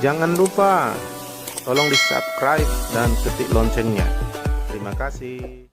Jangan lupa tolong di subscribe dan ketik loncengnya. Terima kasih.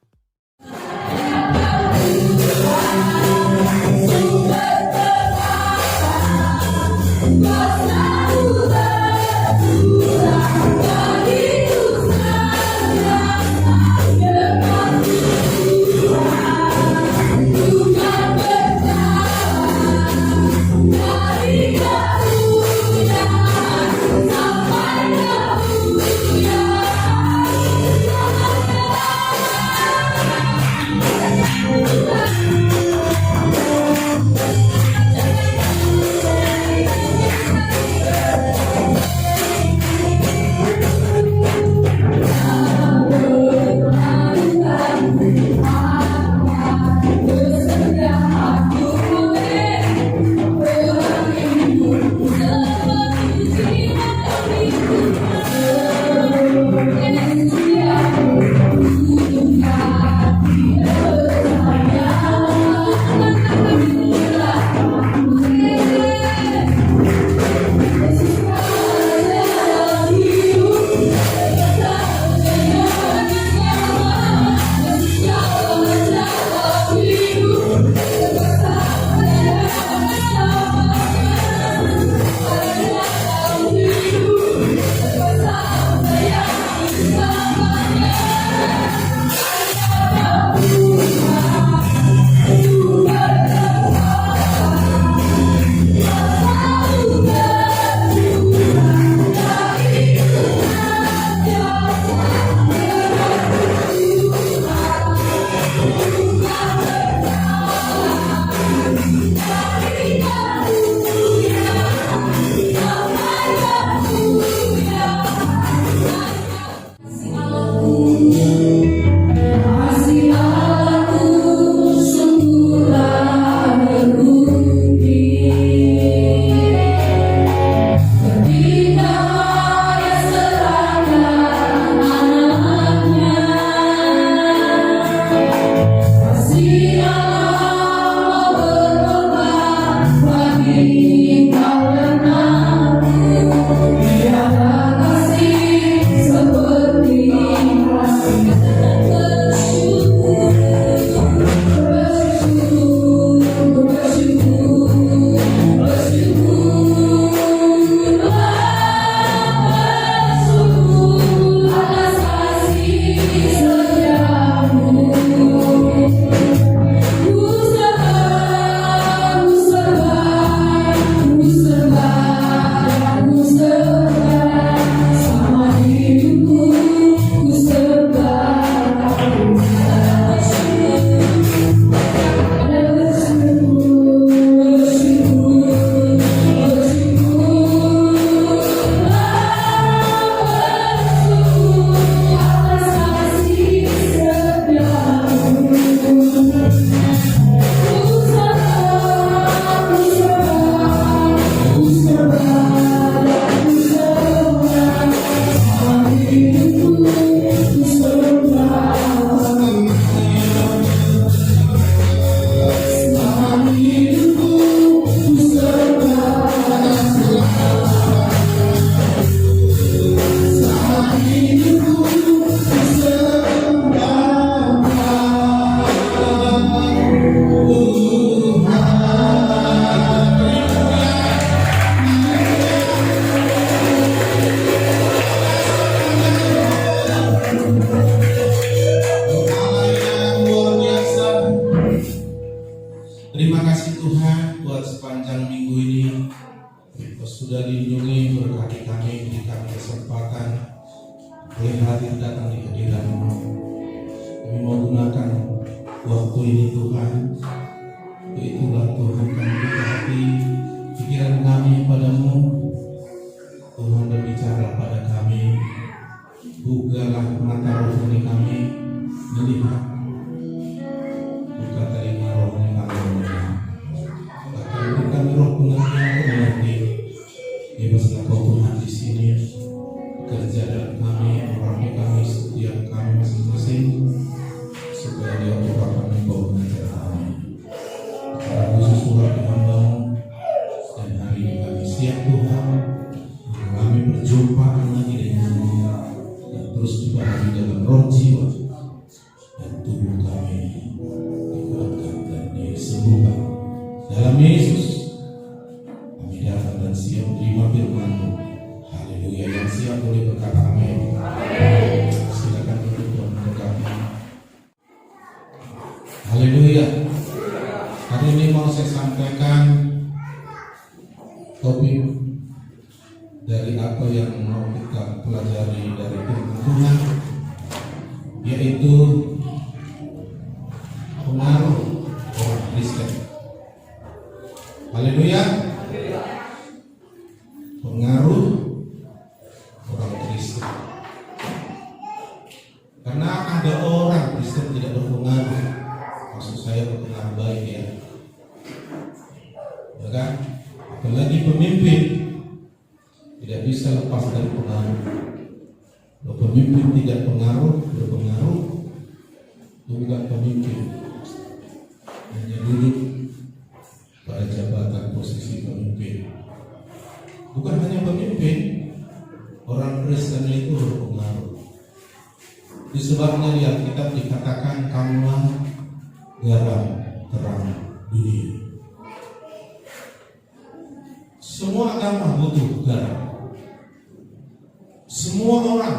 sepanjang minggu ini. Kau sudah lindungi, berkati kami, beri kami kesempatan boleh hadir datang di hadirat-Mu. Kami mau gunakan waktu ini Tuhan. Itulah Tuhan, kami buka hati pikiran kami padamu. Tuhan berbicara pada kami. Bukalah mata rohani kami melihat, buka telinga rohani kami mendengar. Bahkan beri kami roh pengertian mengerti. Bebaslah Kau Tuhan di sini, kerja dalam kami, merawat kami, setiap kami masing-masing, supaya Dia Tuhan kami Kau mengajar kami. Sekarang khusus Tuhan hamba-Mu, dan hari ini kami siap Tuhan, kami berjumpa lagi dengan-Mu, dan terus dibahagi dalam roh jiwa dan tubuh kami dikuatkan dan disembuhkan. Dalam Yesus kami datang dan siap menerima firman-Mu. Haleluya. Yang siap boleh berkata amin. Silakan duduk Tuhan berkati. Haleluya. Hari ini mau saya sampaikan topik dari apa yang mau kita pelajari dari firman Tuhan, yaitu pengaruh orang Kristen. Haleluya. Pengaruh orang Kristen. Karena ada orang Kristen tidak berpengaruh, maksud saya berpengaruh baik ya kan? Apalagi pemimpin tidak bisa lepas dari pengaruh. Kalau pemimpin tidak berpengaruh, bukan pemimpin, hanya duduk pada jabatan posisi pemimpin. Bukan hanya pemimpin, orang Kristen itu berpengaruh. Disebabnya di Alkitab dikatakan kamulah garam terang dunia. Semua agama butuh garam. Semua orang,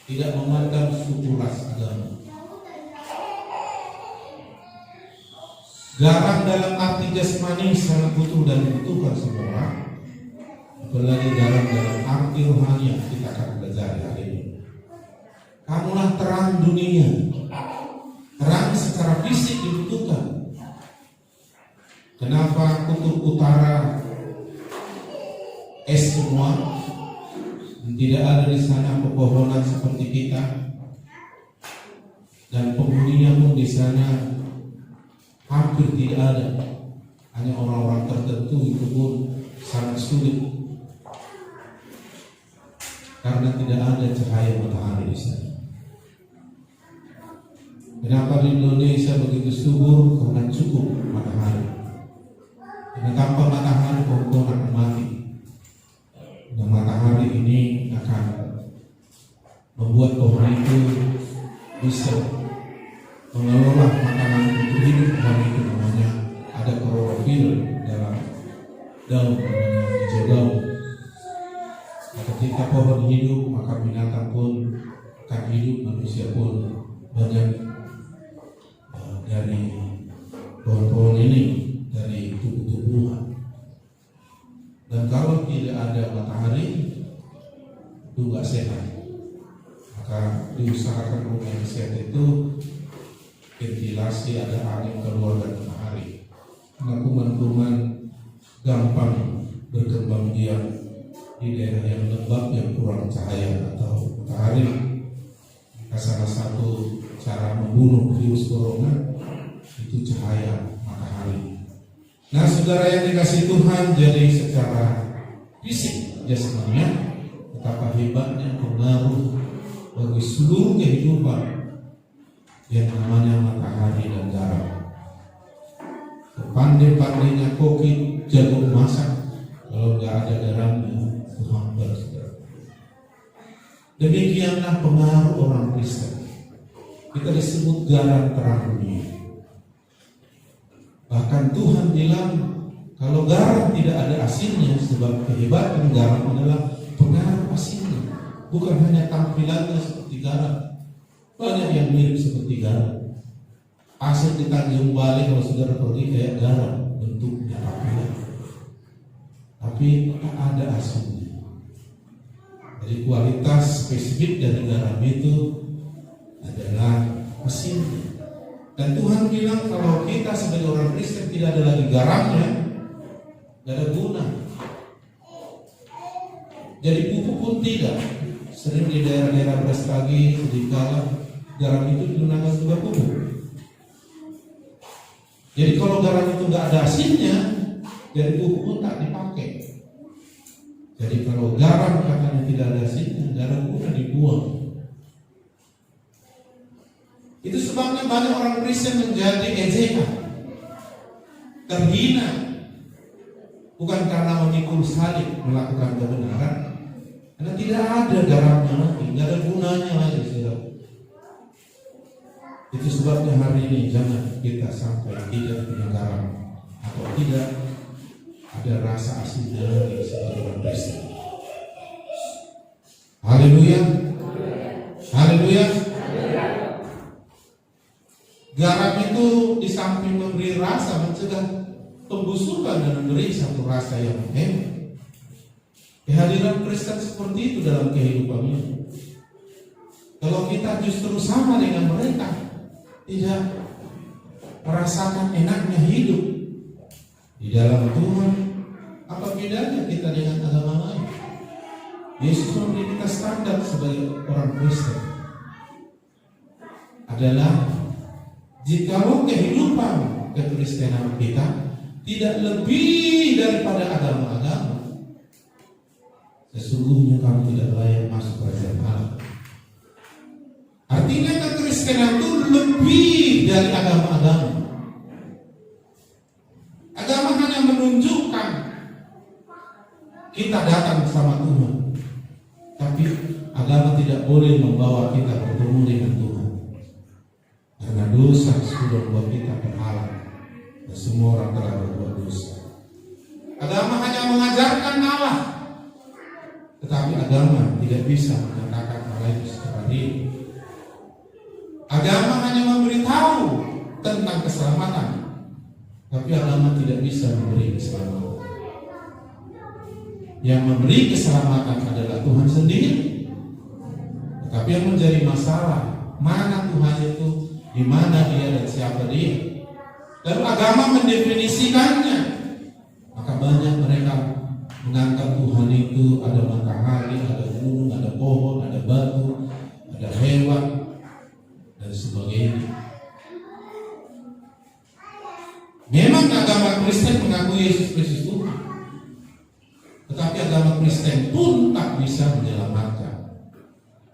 tidak memandang suku ras agama. Garam dalam arti jasmani sangat butuh dan dibutuhkan semua orang. Apalagi garam dalam arti rohani yang kita akan belajar hari ini. Kamulah terang dunia. Terang secara fisik dibutuhkan. Kenapa kutub utara es semua? Tidak ada di sana pepohonan seperti kita, dan penghuninya pun di sana hampir tidak ada. Hanya orang-orang tertentu, itu pun sangat sulit karena tidak ada cahaya matahari di sana. Kenapa di Indonesia begitu subur? Karena cukup matahari. Karena tanpa matahari pohon akan mati. Dan matahari ini akan membuat pohon itu bisa mengelola makanan untuk hidup. Pohon itu namanya ada klorofil dalam daun, namanya hijau daun. Nah, ketika pohon hidup, maka binatang pun akan hidup, manusia pun banyak dari pohon-pohon ini, dari tumbuh-tumbuhan. Dan kalau tidak ada matahari, itu nggak sehat. Maka diusahakan rumah yang sehat itu ventilasi, ada angin keluar dari matahari. Karena kuman-kuman gampang berkembang biak di daerah yang lembab yang kurang cahaya atau matahari. Maka salah satu cara membunuh virus corona itu cahaya matahari. Nah, saudara yang dikasih Tuhan, jadi secara fisik jasmaninya, betapa hebatnya pengaruh bagi seluruh kehidupan yang namanya matahari dan garam. Pandai-pandainya koki jago masak, kalau nggak ada garamnya itu hambar, saudara. Demikianlah pengaruh orang Kristen. Kita disebut garam terang dunia. Bahkan Tuhan bilang kalau garam tidak ada asinnya, sebab kehebatan garam adalah pengaruh asinnya. Bukan hanya tampilannya seperti garam, banyak yang mirip seperti garam. Asin di Tanjung Balai kalau saudara pergi kayak garam bentuknya, tampilannya. tapi tak ada asinnya. Jadi kualitas spesifik dari garam itu adalah asinnya. Dan Tuhan bilang kalau kita sebagai orang Kristen tidak ada lagi garamnya, tidak ada guna. Jadi pupuk pun tidak. Sering di daerah-daerah Brastagi, Sedikala, garam itu digunakan sebagai pupuk. Jadi kalau garam itu nggak ada asinnya, jadi pupuk pun tak dipakai. Jadi kalau garam katanya tidak ada asinnya, garam pun dibuang. Itu sebabnya banyak orang Kristen menjadi ejekan, terhina, bukan karena memikul salib melakukan kebenaran, karena tidak ada garamnya lagi, tidak ada gunanya lagi. Itu sebabnya hari ini jangan kita sampai tidak punya garam atau tidak ada rasa asinnya lagi sebagai orang Kristen. Haleluya, haleluya. Garam itu di samping memberi rasa, mencegah pembusukan dan memberi satu rasa yang enak. Kehadiran Kristen seperti itu dalam kehidupannya. Kalau kita justru sama dengan mereka, tidak merasakan enaknya hidup di dalam Tuhan, apa bedanya kita dengan agama lain? Yesus memberi kita standar sebagai orang Kristen adalah jikalau kehidupan kekristenan kita tidak lebih daripada agama-agama, sesungguhnya kamu tidak layak masuk kerajaan Allah. Artinya kekristenan itu lebih dari agama-agama. Agama hanya menunjukkan kita datang bersama Tuhan, tapi agama tidak boleh membawa kita bertemu dengan Tuhan. Karena dosa sudah membuat kita berhalang, dan semua orang telah berbuat dosa. Agama hanya mengajarkan Allah, tetapi agama tidak bisa menyatakan Allah itu secara diri. Agama hanya memberitahu tentang keselamatan, tapi agama tidak bisa memberi keselamatan. Yang memberi keselamatan adalah Tuhan sendiri. Tetapi yang menjadi masalah, mana Tuhan itu, di mana dia dan siapa dia. Lalu agama mendefinisikannya. Maka banyak mereka menganggap Tuhan itu ada matahari, ada gunung, ada pohon, ada batu, ada hewan, dan sebagainya. Memang agama Kristen mengakui Yesus Kristus Tuhan, tetapi agama Kristen pun tak bisa menyelamatkan.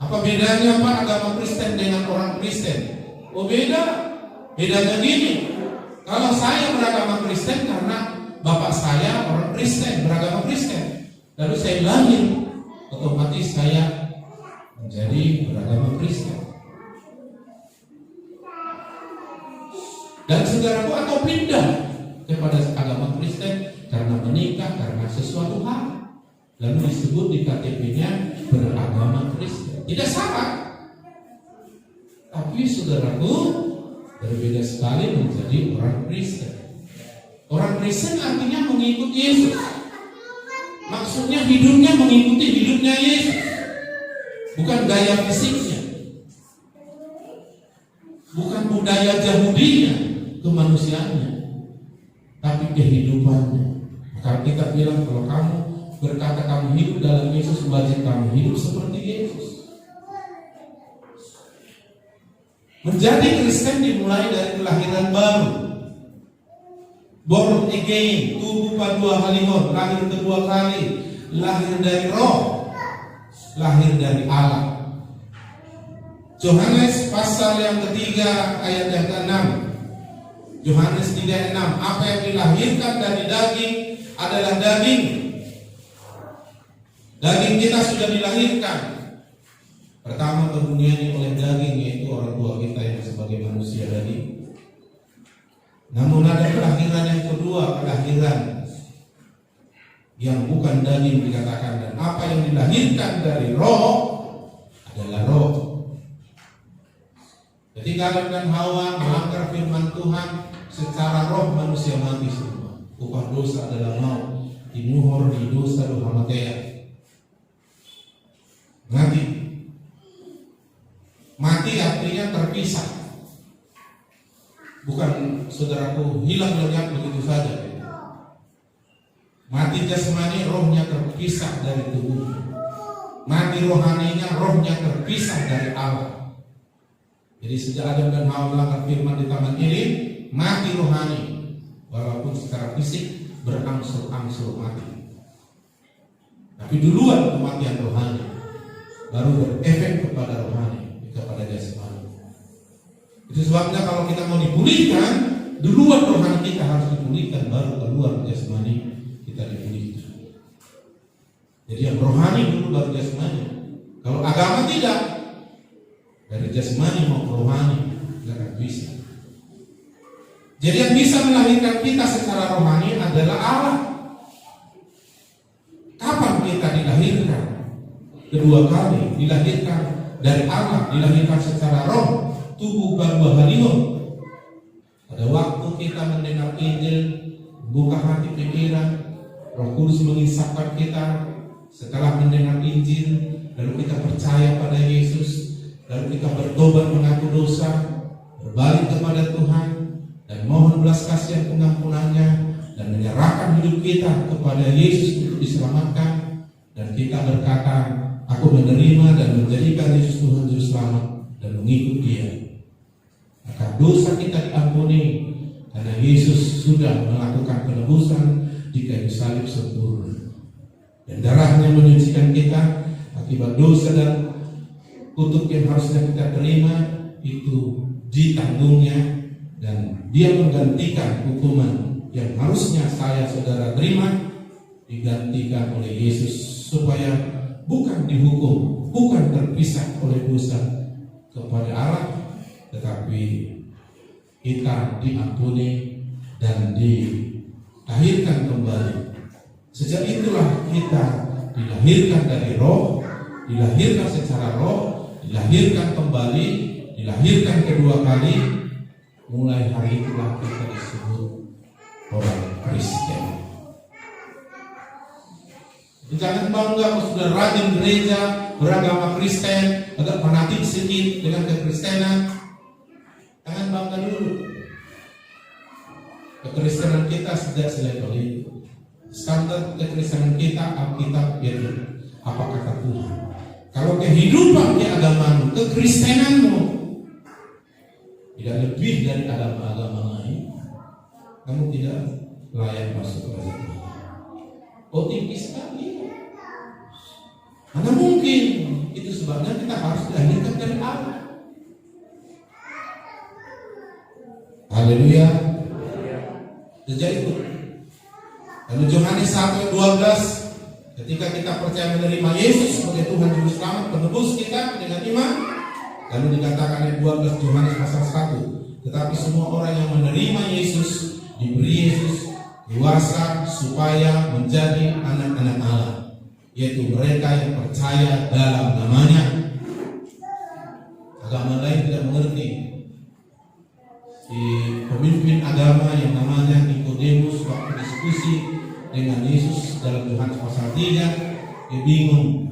Apa bedanya Pak agama Kristen dengan orang Kristen? Oh beda. Bedanya gini. Kalau saya beragama Kristen karena bapak saya orang Kristen, beragama Kristen, lalu saya lahir, otomatis saya menjadi beragama Kristen. Dan saudaraku, atau pindah kepada agama Kristen karena menikah, karena sesuatu hal, lalu disebut di KTP-nya beragama Kristen. Tidak salah. Tapi saudaraku, berbeda sekali menjadi orang Kristen. Orang Kristen artinya mengikut Yesus. Maksudnya hidupnya mengikuti hidupnya Yesus, bukan gaya fisiknya, bukan budaya Yahudinya, kemanusiaannya, tapi kehidupannya. Maka kita bilang kalau kamu berkata kamu hidup dalam Yesus, wajib kamu hidup seperti Yesus. Menjadi Kristen dimulai dari kelahiran baru, born again, tubuh padua halihon, lahir kedua kali, lahir dari roh, lahir dari Allah. Yohanes pasal yang ketiga ayat yang ke-6. Yohanes 3:6, apa yang dilahirkan dari daging adalah daging. Daging kita sudah dilahirkan. Pertama terbunuhnya oleh daging, yaitu orang tua kita yang sebagai manusia tadi. Namun ada kelahiran yang kedua, kelahiran yang bukan daging dikatakan, dan apa yang dilahirkan dari roh adalah roh. Ketika Adam dan Hawa melanggar firman Tuhan, secara roh manusia mati semua. Upah dosa adalah maut. tinuhor di dosa lo hamatea. Mati artinya terpisah. Bukan saudaraku hilang lenyap begitu saja. Mati jasmani, rohnya terpisah dari tubuhnya. Mati rohaninya, rohnya terpisah dari Allah. Jadi sejak Adam dan Hawa melanggar firman di taman ini, mati rohani, walaupun secara fisik berangsur-angsur mati. Tapi duluan kematian rohani, baru berefek kepada rohani, kepada jasmani. Itu sebabnya kalau kita mau dipulihkan, duluan rohani kita harus dipulihkan, baru keluar jasmani kita dipulihkan. Jadi yang rohani dulu baru jasmani. Kalau agama tidak, dari jasmani mau ke rohani tidak akan bisa. Jadi yang bisa melahirkan kita secara rohani adalah Allah. Kapan kita dilahirkan? Kedua kali dilahirkan dari Allah, dilahirkan secara roh, tubuh baru harimau. Pada waktu kita mendengar Injil, buka hati pikiran, Roh Kudus mengisapkan kita. Setelah mendengar Injil, lalu kita percaya pada Yesus, lalu kita bertobat mengaku dosa, berbalik kepada Tuhan, dan mohon belas kasihan pengampunannya, dan menyerahkan hidup kita kepada Yesus untuk diselamatkan. Dan kita berkata, aku menerima dan menjadikan Yesus Tuhan Juru Selamat dan mengikut Dia. Maka dosa kita diampuni karena Yesus sudah melakukan penebusan di kayu salib sempurna. Dan darahnya menyucikan kita akibat dosa dan kutuk yang harusnya kita terima itu ditanggungnya, dan Dia menggantikan hukuman yang harusnya saya saudara terima, digantikan oleh Yesus supaya bukan dihukum, bukan terpisah oleh dosa kepada Allah, tetapi kita diampuni dan dilahirkan kembali. Sejak itulah kita dilahirkan dari roh, dilahirkan secara roh, dilahirkan kembali, dilahirkan kedua kali. Mulai hari itulah kita disebut orang Kristen. Jangan bangga kalau sudah rajin gereja, beragama Kristen, agak fanatik sedikit dengan kekristenan. Jangan bangga dulu. Kekristenan kita sejak selevel itu. Standar kekristenan kita Alkitab itu apa kata Tuhan. Kalau kehidupan di agamamu, kekristenanmu tidak lebih dari agama-agama lain, kamu tidak layak masuk kerajaan Tuhan. Oh, tipis sekali. Mana mungkin? Itu sebabnya kita harus dilahirkan dari Allah. Haleluya. Sejak itu. Lalu Yohanes 1:12, ketika kita percaya menerima Yesus sebagai Tuhan Juru Selamat, penebus kita dengan iman, lalu dikatakan ayat 12 Yohanes pasal 1, tetapi semua orang yang menerima Yesus diberi Yesus kuasa supaya menjadi anak-anak Allah, yaitu mereka yang percaya dalam namanya. Agama lain tidak mengerti. Di pemimpin agama yang namanya Nikodemus waktu diskusi dengan Yesus dalam Yohanes pasal 3, dia bingung.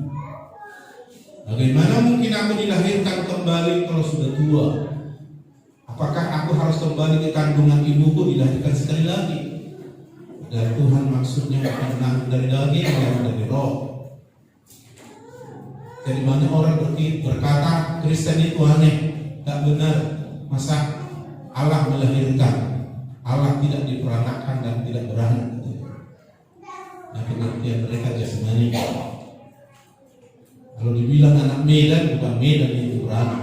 Bagaimana mungkin aku dilahirkan kembali kalau sudah tua? Apakah aku harus kembali ke kandungan ibuku dilahirkan sekali lagi? Dan Tuhan maksudnya bukan dari daging, bukan dari roh. Jadi banyak orang berkata Kristen itu aneh, tak benar. Masa Allah melahirkan? Allah tidak diperanakan dan tidak beranak. Nah, pengertian mereka jasmani. Kalau dibilang anak Medan, bukan Medan itu beranak.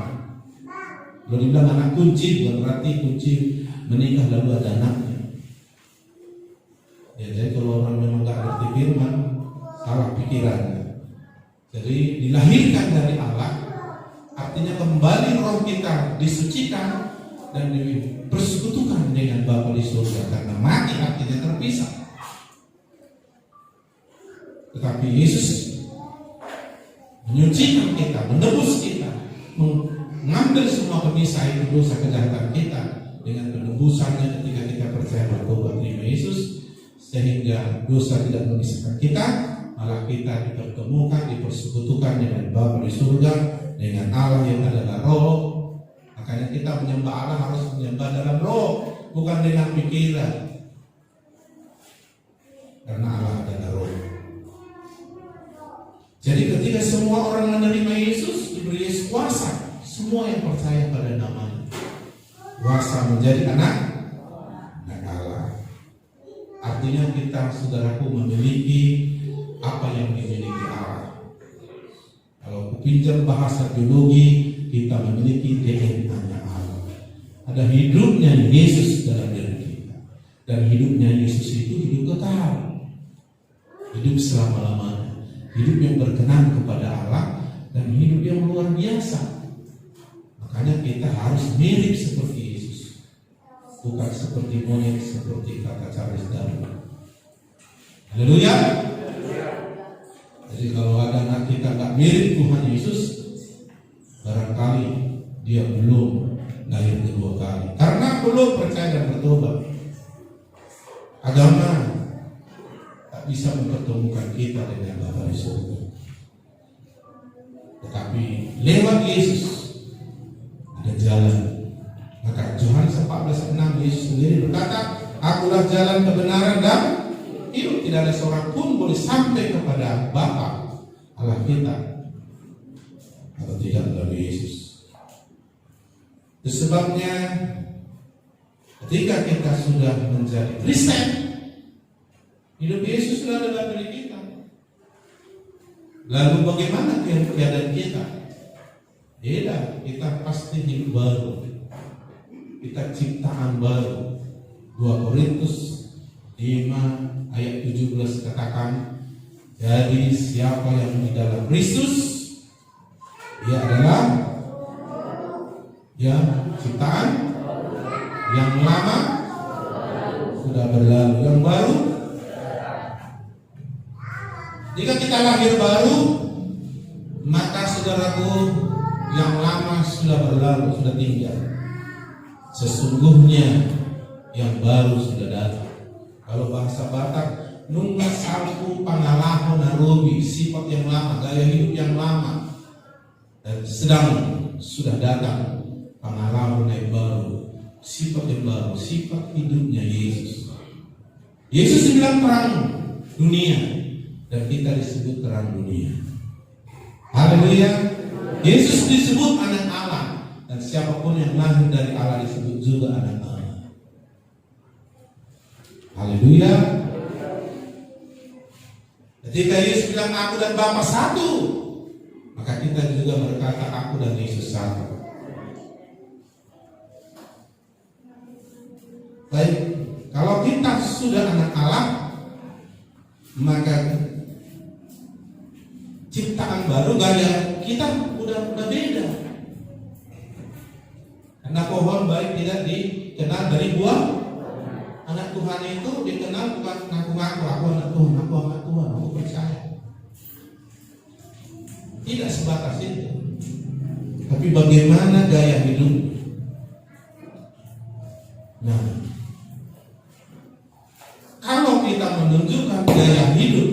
Kalau dibilang anak kunci, bukan berarti kunci menikah lalu ada anaknya. Ya, jadi kalau orang memang nggak ngerti firman, salah pikirannya. Jadi dilahirkan dari Allah, artinya kembali roh kita disucikan dan bersekutukan dengan Bapa di surga. Karena mati artinya terpisah. Tetapi Yesus menyucikan kita, menebus kita, mengambil semua pemisah itu dosa kejahatan kita dengan penebusannya ketika kita percaya bertobat terima Yesus. sehingga dosa tidak memisahkan kita, malah kita dipertemukan, dipersekutukan dengan Bapa di surga, dengan Allah yang adalah Roh. Makanya kita menyembah Allah harus menyembah dalam Roh, bukan dengan pikiran, karena Allah adalah Roh. Jadi ketika semua orang menerima Yesus, diberi Yesus kuasa, semua yang percaya pada nama-Nya, kuasa menjadi anak Allah. Artinya kita, saudaraku, memiliki apa yang dimiliki Allah. Kalau pinjam bahasa biologi, kita memiliki DNA-nya Allah. Ada hidupnya Yesus dalam diri kita, dan hidupnya Yesus itu hidup kekal, hidup selama-lamanya, hidup yang berkenan kepada Allah, dan hidup yang luar biasa. Makanya kita harus mirip seperti Yesus, bukan seperti monyet, seperti kata Charles Darwin. Haleluya. Jadi kalau ada anak kita nggak mirip Tuhan Yesus, barangkali dia belum lahir kedua kali, karena belum percaya dan bertobat. Agama tak bisa mempertemukan kita dengan Bapa di surga, tetapi lewat Yesus ada jalan. Maka Yohanes 14:6, Yesus sendiri berkata, "Akulah jalan, kebenaran dan hidup. Tidak ada seorang pun boleh sampai kepada Bapa Allah kita kalau tidak melalui Yesus." Itu sebabnya ketika kita sudah menjadi Kristen, hidup Yesus sudah ada dalam diri kita. Lalu bagaimana keadaan kita? Beda, kita pasti hidup baru. Kita ciptaan baru. 2 Korintus 5 ayat 17 katakan, "Jadi siapa yang di dalam Kristus, dia adalah ciptaan, yang lama sudah berlalu, yang baru." Jika kita lahir baru, maka saudaraku, yang lama sudah berlalu, sudah tinggal. Sesungguhnya yang baru sudah datang. Kalau bahasa Batak, nunggak salpu pangalahon narobi, sifat yang lama, gaya hidup yang lama, dan sedang sudah datang pangalahon yang baru, sifat yang baru, sifat hidupnya Yesus. Yesus bilang terang dunia, dan kita disebut terang dunia. Haleluya. Yesus disebut anak Allah, dan siapapun yang lahir dari Allah disebut juga anak Allah. Haleluya. Ketika Yesus bilang aku dan Bapa satu, maka kita juga berkata aku dan Yesus satu. Baik, kalau kita sudah anak Allah, maka ciptaan baru, gaya kita udah beda. Karena pohon baik tidak dikenal dari buah. Anak Tuhan itu dikenal bukan ngaku-ngaku, aku anak Tuhan, aku percaya. Tidak sebatas itu. Tapi bagaimana gaya hidup? Nah, kalau kita menunjukkan gaya hidup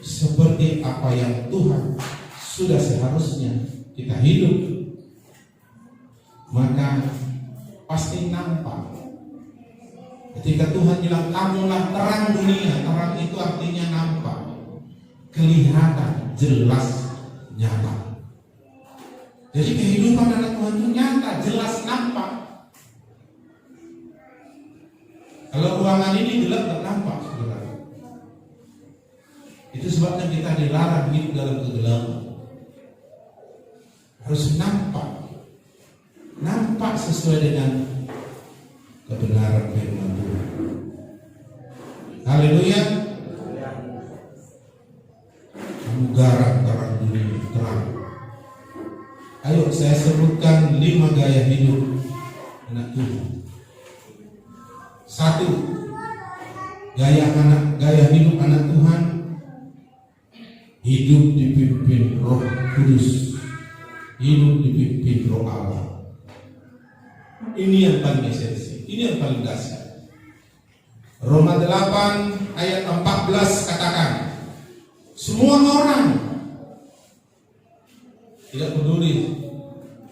seperti apa yang Tuhan sudah seharusnya kita hidup, maka pasti nampak. Ketika Tuhan bilang kamulah terang dunia, terang itu artinya nampak, kelihatan, jelas, nyata. Jadi kehidupan anak Tuhan itu nyata, jelas, nampak. Kalau ruangan ini gelap tak nampak, saudara. Itu sebabnya kita dilarang hidup dalam kegelapan. Harus nampak sesuai dengan kebenaran firman Tuhan. Haleluya. Kamu terang dunia, terang. Ayo saya sebutkan 5 gaya hidup anak Tuhan. 1, gaya hidup anak Tuhan, hidup dipimpin Roh Kudus, hidup dipimpin Roh Allah. Ini yang paling esensi, ini yang paling dasar. Roma 8 ayat 14 katakan, semua orang, tidak peduli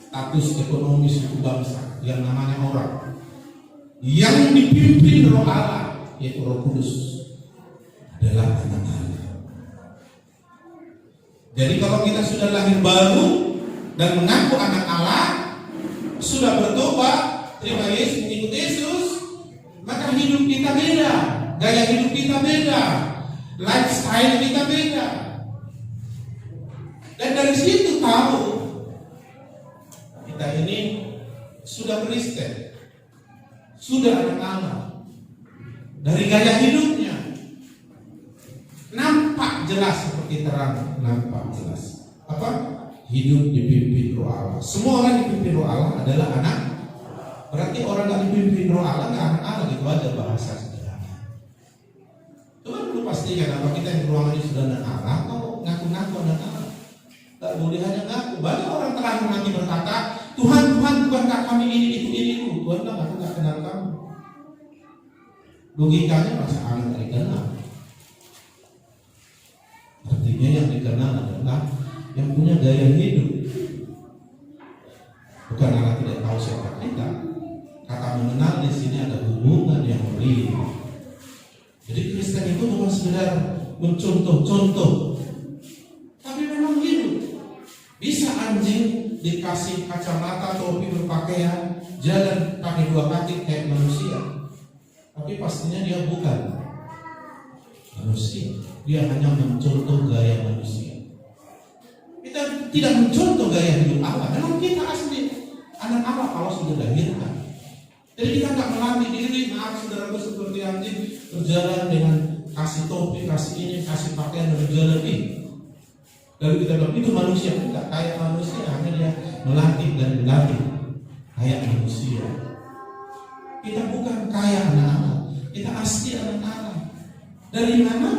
status ekonomi suku bangsa, yang namanya orang, yang dipimpin Roh Allah, yaitu Roh Kudus, adalah anak Allah. Jadi kalau kita sudah lahir baru dan mengaku anak Allah, sudah bertobat, terima Yesus, mengikut Yesus, maka hidup kita beda, gaya hidup kita beda, lifestyle kita beda. Dan dari situ tahu kita ini sudah Kristen, sudah anak Allah. Dari gaya hidupnya nampak jelas seperti terang, nampak jelas. Apa? Hidup dipimpin Roh Allah. Semua orang dipimpin Roh Allah adalah anak. Berarti orang yang dipimpin Roh Allah nggak anak Allah, gitu aja bahasa sederhana. Cuma perlu pastikan apa kita yang ruangan ini sudah anak Allah atau ngaku-ngaku anak Allah. Tak boleh hanya ngaku. Banyak orang terakhir nanti berkata, Tuhan, bukankah kami ini itu. Tuhan bilang, aku nggak kenal kamu. Logikanya masa Allah nggak dikenal. Artinya yang dikenal adalah yang punya gaya hidup. Bukan Allah tidak tahu siapa kita. Kata mengenal di sini ada hubungan yang real. Jadi Kristen itu bukan sekedar mencontoh-contoh, tapi memang hidup. Bisa anjing dikasih kacamata, topi, berpakaian, jalan pakai dua kaki kayak manusia, tapi pastinya dia bukan manusia. Dia hanya mencontoh gaya manusia. Kita tidak mencontoh gaya hidup Allah. Memang kita asli anak Allah kalau sudah dilahirkan. Jadi kita nggak melatih diri, maaf saudaraku, seperti anjing berjalan dengan kasih topi, kasih ini, kasih pakaian, dan berjalan ini. Lalu kita bilang itu manusia, tidak kayak manusia, hanya dia melatih dan dilatih kayak manusia. Kita bukan kayak anak Allah, kita asli anak Allah. Dari mana?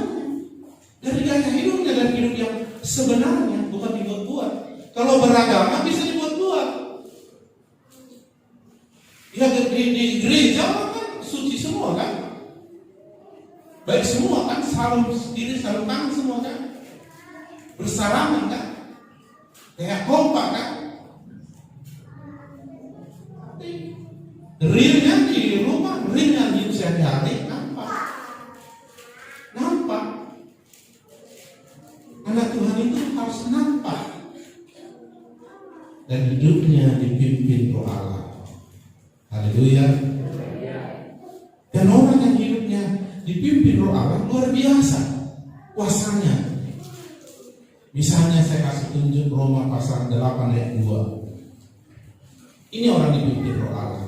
Dari gaya hidupnya, dari hidup yang sebenarnya, bukan dibuat-buat. Kalau beragama bisa dibuat-buat. Ya di gereja kan suci semua kan, baik semua kan, salam diri, salam tangan semua kan, bersalaman kan, kayak kompak kan. Realnya di rumah, realnya di sehari-hari nampak. Anak Tuhan itu harus nampak dan hidupnya dipimpin Roh Allah. Haleluya. Dan orang yang hidupnya dipimpin Roh Allah luar biasa kuasanya. Misalnya saya kasih tunjuk Roma pasal 8 ayat 2. Ini orang dipimpin Roh Allah.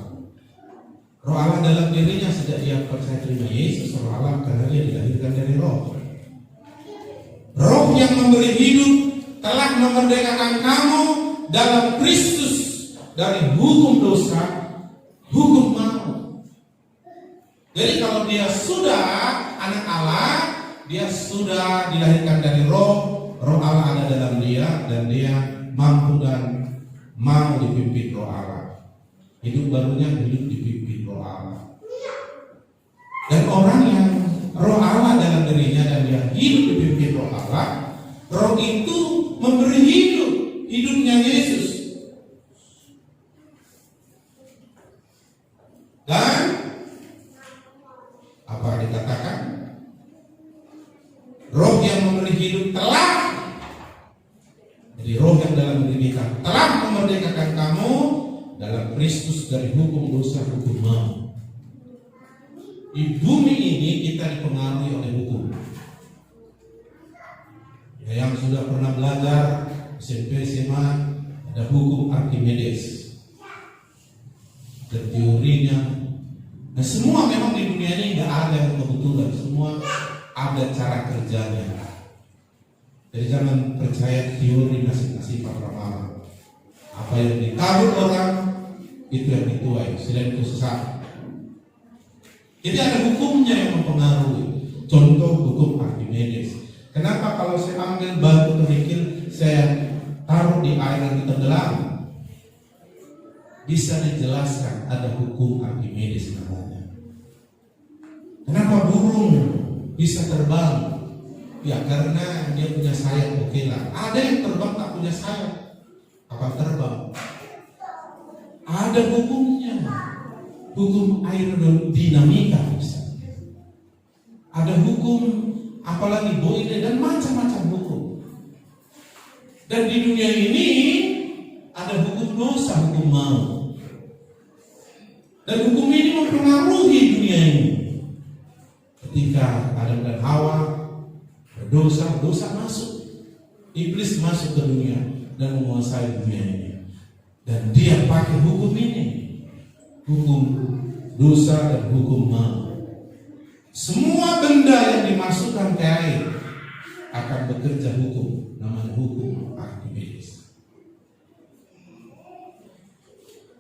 Roh Allah dalam dirinya sejak dia percaya terima Yesus. Roh Allah karena dia dilahirkan dari Roh. Roh yang memberi hidup telah memerdekakan kamu dalam Kristus dari hukum dosa, hukum maut. Jadi kalau dia sudah anak Allah, dia sudah dilahirkan dari Roh, Roh Allah ada dalam dia, dan dia mampu dan mau dipimpin Roh Allah. Hidup barunya hidup dipimpin Roh Allah. Dan orang yang Roh Allah dalam dirinya dan dia hidup dipimpin Roh Allah, Roh itu memberi hidup, hidupnya Yesus. Dan apa dikatakan? Roh yang memberi hidup telah, jadi Roh yang dalam diri kita telah memerdekakan kamu dalam Kristus dari hukum dosa, hukum maut. Di bumi ini kita dipengaruhi oleh hukum. Ya, yang sudah pernah belajar SMP, SMA, ada hukum Archimedes. Dan teorinya, nah semua memang di dunia ini nggak ada yang kebetulan, semua ada cara kerjanya. Jadi jangan percaya teori nasib-nasib para ramalan. Apa yang ditaruh orang itu yang dituai, selain itu sesat. Jadi ada hukumnya yang mempengaruhi. Contoh hukum Archimedes. Kenapa kalau saya ambil batu kerikil, saya taruh di air yang tenggelam? Bisa dijelaskan, ada hukum Archimedes namanya. Kenapa burung bisa terbang? Ya karena dia punya sayap, oke lah. Ada yang terbang tak punya sayap, apa terbang? Ada hukumnya, hukum aerodinamika misalnya. Ada hukum, apalagi Boyle dan macam-macam hukum. Dan di dunia ini ada hukum dosa, hukum maut. Dan hukum ini mempengaruhi dunia ini. Ketika Adam dan Hawa berdosa, dosa masuk. Iblis masuk ke dunia dan menguasai dunia ini. Dan dia pakai hukum ini. Hukum dosa dan hukum maut. Semua benda yang dimasukkan ke air akan bekerja hukum. Namanya hukum Archimedes.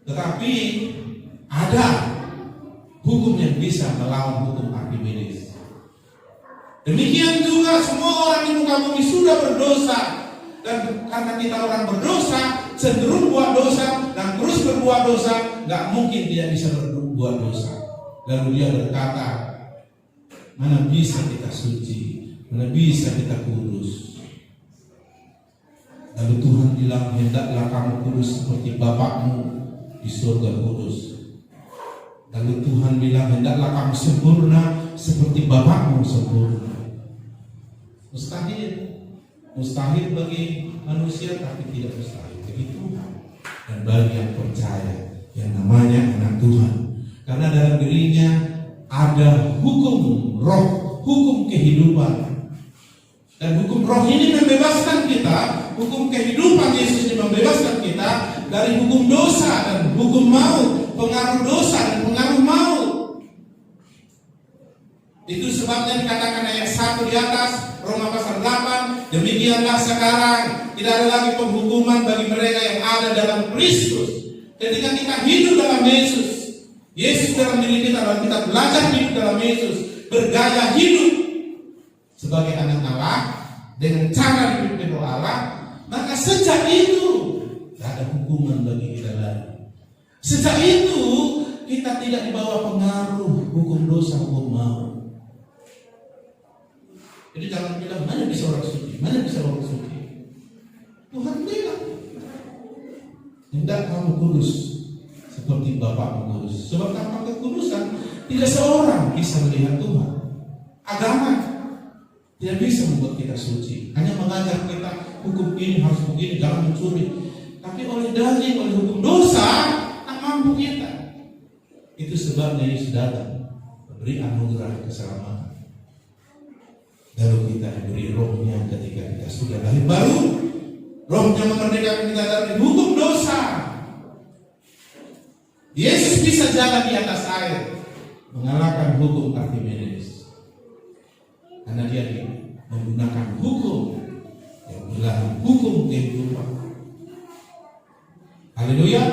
Tetapi ada hukum yang bisa melawan hukum Archimedes. Demikian juga semua orang di muka bumi sudah berdosa. Dan karena kita orang berdosa, cenderung buat dosa dan terus berbuat dosa, gak mungkin dia bisa berbuat dosa. Lalu dia berkata, mana bisa kita suci, mana bisa kita kudus. Lalu Tuhan bilang, hendaklah kamu kudus seperti Bapakmu di surga kudus. Lalu Tuhan bilang, hendaklah kamu sempurna seperti Bapakmu sempurna. Mustahil bagi manusia, tapi tidak mustahil bagi Tuhan dan bagi yang percaya, yang namanya anak Tuhan. Karena dalam dirinya ada hukum roh, hukum kehidupan. Dan hukum roh ini membebaskan kita, hukum kehidupan Yesus ini membebaskan kita dari hukum dosa dan hukum maut, pengaruh dosa dan pengaruh maut. Itu sebabnya dikatakan ayat 1 di atas, Roma pasal 8, demikianlah sekarang tidak ada lagi penghukuman bagi mereka yang ada dalam Kristus. Ketika kita hidup dalam Yesus, Yesus dalam diri kita, dan kita belajar hidup dalam Yesus, bergaya hidup sebagai anak Allah dengan cara dipimpin Roh Allah, maka sejak itu tidak ada hukuman bagi kita lagi. Sejak itu kita tidak dibawa pengaruh hukum dosa, hukum maut. Jadi jangan bilang mana bisa orang suci, mana bisa orang suci. Tuhan bilang, hendak kamu kudus seperti Bapakmu kudus. Sebab tanpa kekudusan tidak seorang bisa melihat Tuhan. Agama tidak bisa membuat kita suci. Hanya mengajar kita hukum ini harus begini, jangan mencuri. Tapi oleh dalil, oleh hukum dosa tak mampu kita. Itu sebabnya Yesus datang memberi anugerah keselamatan. Lalu kita diberi rohnya ketika kita sudah lahir baru. Rohnya memerdekakan kita dari hukum dosa. Yesus bisa jalan di atas air, mengalahkan hukum Archimedes. Karena dia menggunakan hukum yang bernama hukum kehidupan. Haleluya.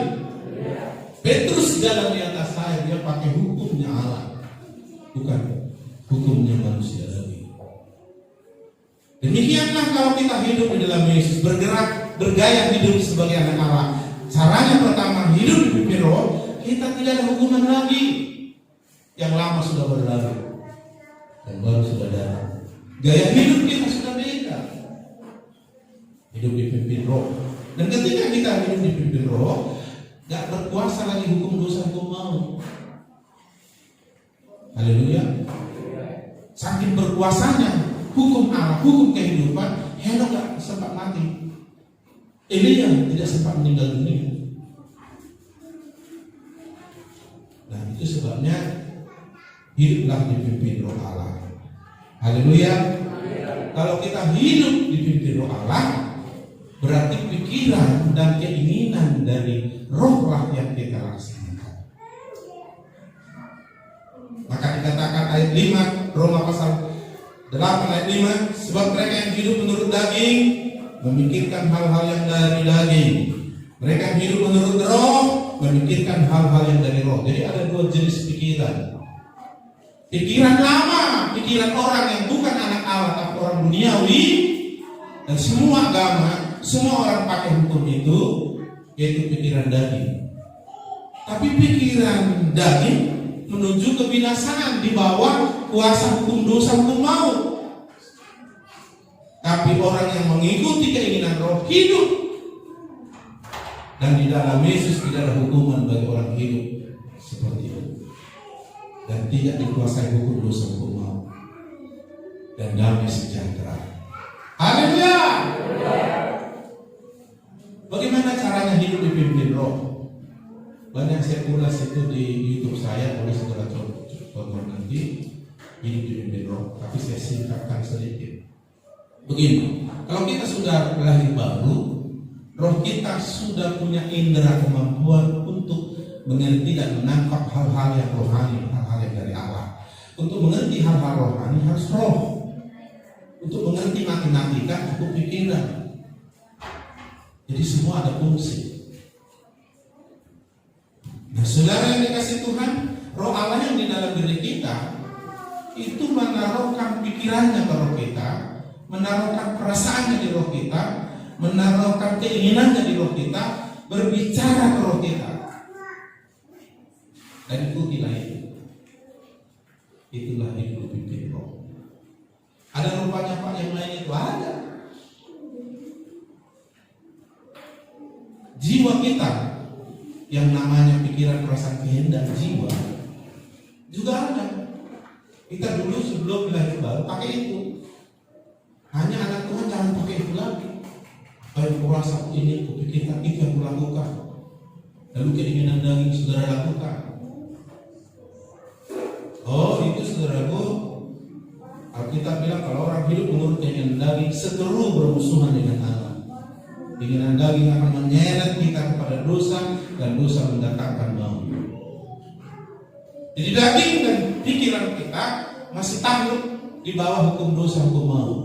Petrus jalan di atas air, dia pakai hukumnya Allah, bukan hukumnya manusia lagi. Demikianlah kalau kita hidup di dalam Yesus, bergerak, bergaya hidup sebagai anak Allah. Caranya pertama, hidup di pimpin Roh, kita tidak ada hukuman lagi. Yang lama sudah berlalu dan baru sudah datang. Gaya hidup kita sudah beda. Hidup dipimpin Roh. Dan ketika kita hidup dipimpin Roh, gak berkuasa lagi hukum dosa, hukum maut. Haleluya. Saking berkuasanya hukum Allah, hukum kehidupan, Henok gak sempat mati. Elia tidak sempat meninggal dunia. Nah itu sebabnya hiduplah dipimpin Roh Allah. Haleluya. Kalau kita hidup dipimpin Roh Allah, berarti pikiran dan keinginan dari Roh lah yang kita laksanakan. Maka dikatakan ayat 5 Roma pasal 8 ayat 5, sebab mereka yang hidup menurut daging memikirkan hal-hal yang dari daging. Mereka yang hidup menurut roh memikirkan hal-hal yang dari roh. Jadi ada dua jenis pikiran. Pikiran lama, pikiran orang yang bukan anak Allah tapi orang duniawi. Dan semua agama, semua orang pakai hukum itu, yaitu pikiran daging. Tapi pikiran daging menuju kebinasaan, dibawa kuasa hukum dosa, hukum maut. Tapi orang yang mengikuti keinginan Roh hidup, dan di dalam Yesus tidak ada hukuman bagi orang hidup seperti itu, dan tidak dikuasai hukum dosa, hukum maut, dan damai sejahtera. Haleluya. Bagaimana caranya hidup dipimpin Roh? Banyak saya ulas itu di YouTube saya, boleh saudara tonton nanti, hidup dipimpin Roh. Tapi saya singkatkan sedikit. Begini, kalau kita sudah lahir baru, Roh kita sudah punya indera kemampuan untuk mengerti dan menangkap hal-hal yang rohani, hal-hal yang dari Allah. Untuk mengerti hal-hal rohani harus Roh. Untuk mengerti matematika cukup pikiran. Jadi semua ada fungsi. Nah, saudara yang dikasih Tuhan, Roh Allah yang di dalam diri kita itu menaruhkan pikirannya ke roh kita, menaruhkan perasaannya di roh kita, menaruhkan keinginannya di roh kita, berbicara ke roh kita. Dan ikutilah itu. Itulah hidup dipimpin Roh. Ada rupanya Pak yang lain itu ada. Jiwa kita yang namanya pikiran, perasaan, kehendak jiwa juga ada. Kita dulu sebelum lahir baru pakai itu. Hanya anak Tuhan jangan pakai itu lagi. Baik merasa ini, kupikirkan itu yang melakukan. Lalu keinginan daging saudara lakukan. Oh itu saudaraku, Alkitab bilang kalau orang hidup menurut keinginan daging seteru bermusuhan dengan Allah. Keinginan daging akan menyeret kita kepada dosa, dan dosa mendatangkan maut. Jadi daging dan pikiran kita masih takut di bawah hukum dosa, hukum maut.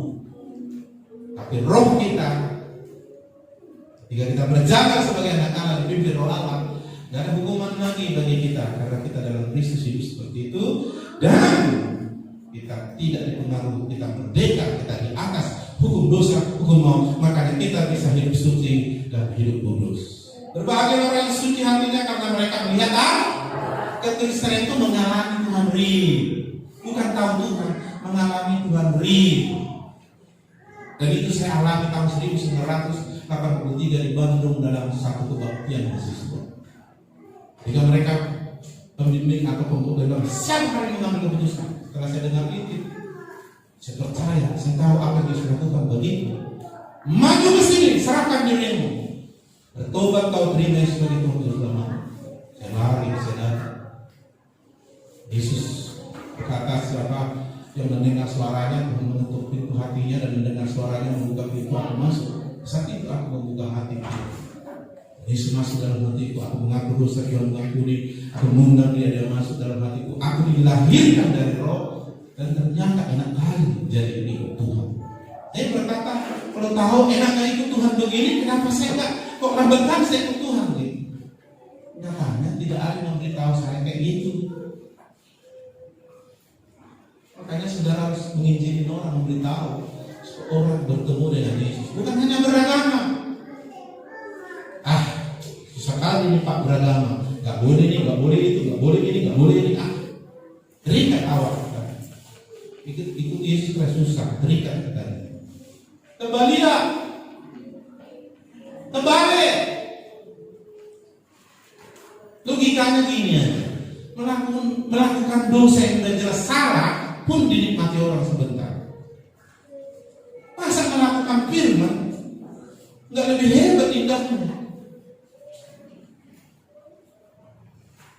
Tapi roh kita, jika kita berjaga sebagai anak Allah dipimpin Roh Allah, tidak ada hukuman lagi bagi kita karena kita dalam Kristus hidup seperti itu, dan kita tidak dipengaruhi, kita merdeka, kita di atas hukum dosa, hukum maut. Makanya kita bisa hidup suci dan hidup kudus. Berbahagia orang yang suci hatinya karena mereka melihat kekristenan itu mengalami Tuhan rindu, bukan tahu Tuhan, mengalami Tuhan rindu. Dan itu saya alami tahun 1983 di Bandung dalam satu kebaktian mahasiswa. Jika mereka pembimbing atau pembuktian bilang, siapa yang mengambil keputusan? Setelah saya dengar itu, saya percaya, saya tahu apa yang Yesus lakukan begitu. Maju ke sini, serahkan dirimu. Bertobat kau terima Yesus sebagai Tuhan dan Selamat. Saya lari, saya datang. Yesus berkata, siapa yang mendengar suaranya, Tuhan menutup pintu hatinya dan mendengar suaranya membuka pintu aku masuk. Saat itu aku membuka hatiku. Yesus masuk dalam hatiku, aku mengaku dosa, dia mengampuni, aku mengundang dia masuk dalam hatiku. Aku dilahirkan dari Roh, dan ternyata enak kali jadi ikut Tuhan. Saya berkata, kalau tahu enaknya ikut Tuhan begini, kenapa saya enggak kok rebetan saya ikut Tuhan gitu? Nyatanya tidak ada yang memberitahu saya kayak gitu. Makanya saudara harus menginjilin orang, memberitahu orang bertemu dengan Yesus, bukan hanya beragama. Susah kali nih Pak beragama, nggak boleh nih, nggak boleh itu, nggak boleh ini, nggak boleh ini. Terikat awal, ikut Yesus lah susah, terikat katanya. Kembalilah, kembali. Logikanya gini aja, melakukan dosa yang sudah jelas salah pun dinikmati orang sebentar. Masa melakukan firman nggak lebih hebat indahnya?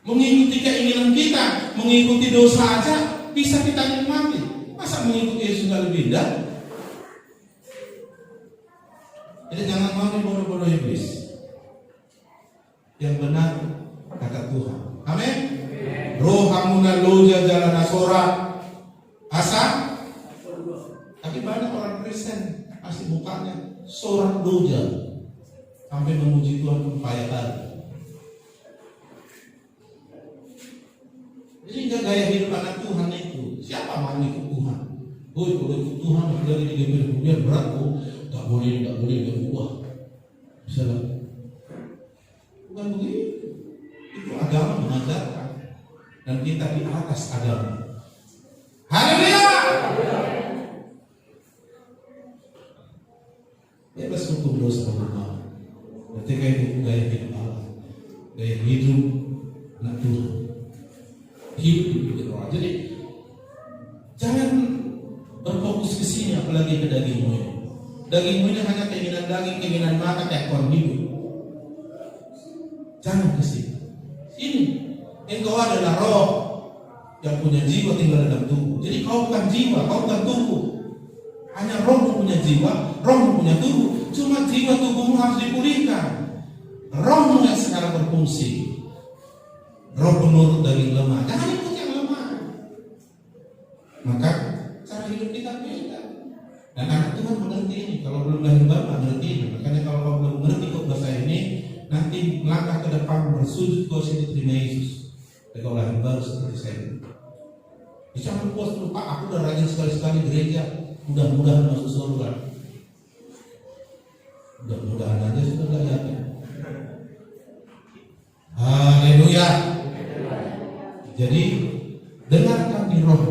Mengikuti keinginan kita, mengikuti dosa aja bisa kita nikmati. Masa mengikuti Yesus nggak lebih indah? Jadi jangan mau bodoh-bodoh iblis. Yang benar kata Tuhan. Amin. Roh hamuna loja jalan asora asa. Tapi banyak orang Kristen pasti mukanya sorak loja sampai memuji Tuhan pun payah kali. Jadi enggak gaya hidup anak Tuhan itu. Siapa mau ikut Tuhan? Kalau ikut Tuhan dari 30 kemudian berat kok. Enggak boleh berbuah. Bisa lah. Bukan begitu. Itu agama mengajarkan. Dan kita di atas agama. Haleluya. Bebas hukum dosa hukum. Ketika itu gaya hidup Allah, gaya hidup anak Tuhan, hidup di roh. Jadi jangan berfokus ke sini, apalagi ke dagingmu ini. Dagingmu ini hanya keinginan daging, keinginan mata, kayak korban hidup. Jangan ke sini. Ini engkau adalah roh yang punya jiwa tinggal dalam tubuh. Jadi kau bukan jiwa, kau bukan tubuh. Hanya roh punya jiwa, roh punya tubuh. Cuma jiwa tubuhmu harus dipulihkan. Rohmu yang sekarang berfungsi. Roh penurut daging lemah. Jangan ikut yang lemah. Maka cara hidup kita beda. Dan anak Tuhan mengerti ini. Kalau belum lahir baru mengerti ini. Makanya kalau kau belum mengerti bahasa ini, nanti melangkah ke depan bersujud kau sini terima Yesus. Dan kau lahir baru seperti saya. Jangan puas dulu, Pak, aku udah rajin sekali-sekali gereja. Mudah-mudahan masuk surga. Mudah-mudahan aja sudah gak yakin. Haleluya. Jadi dengarkan di roh.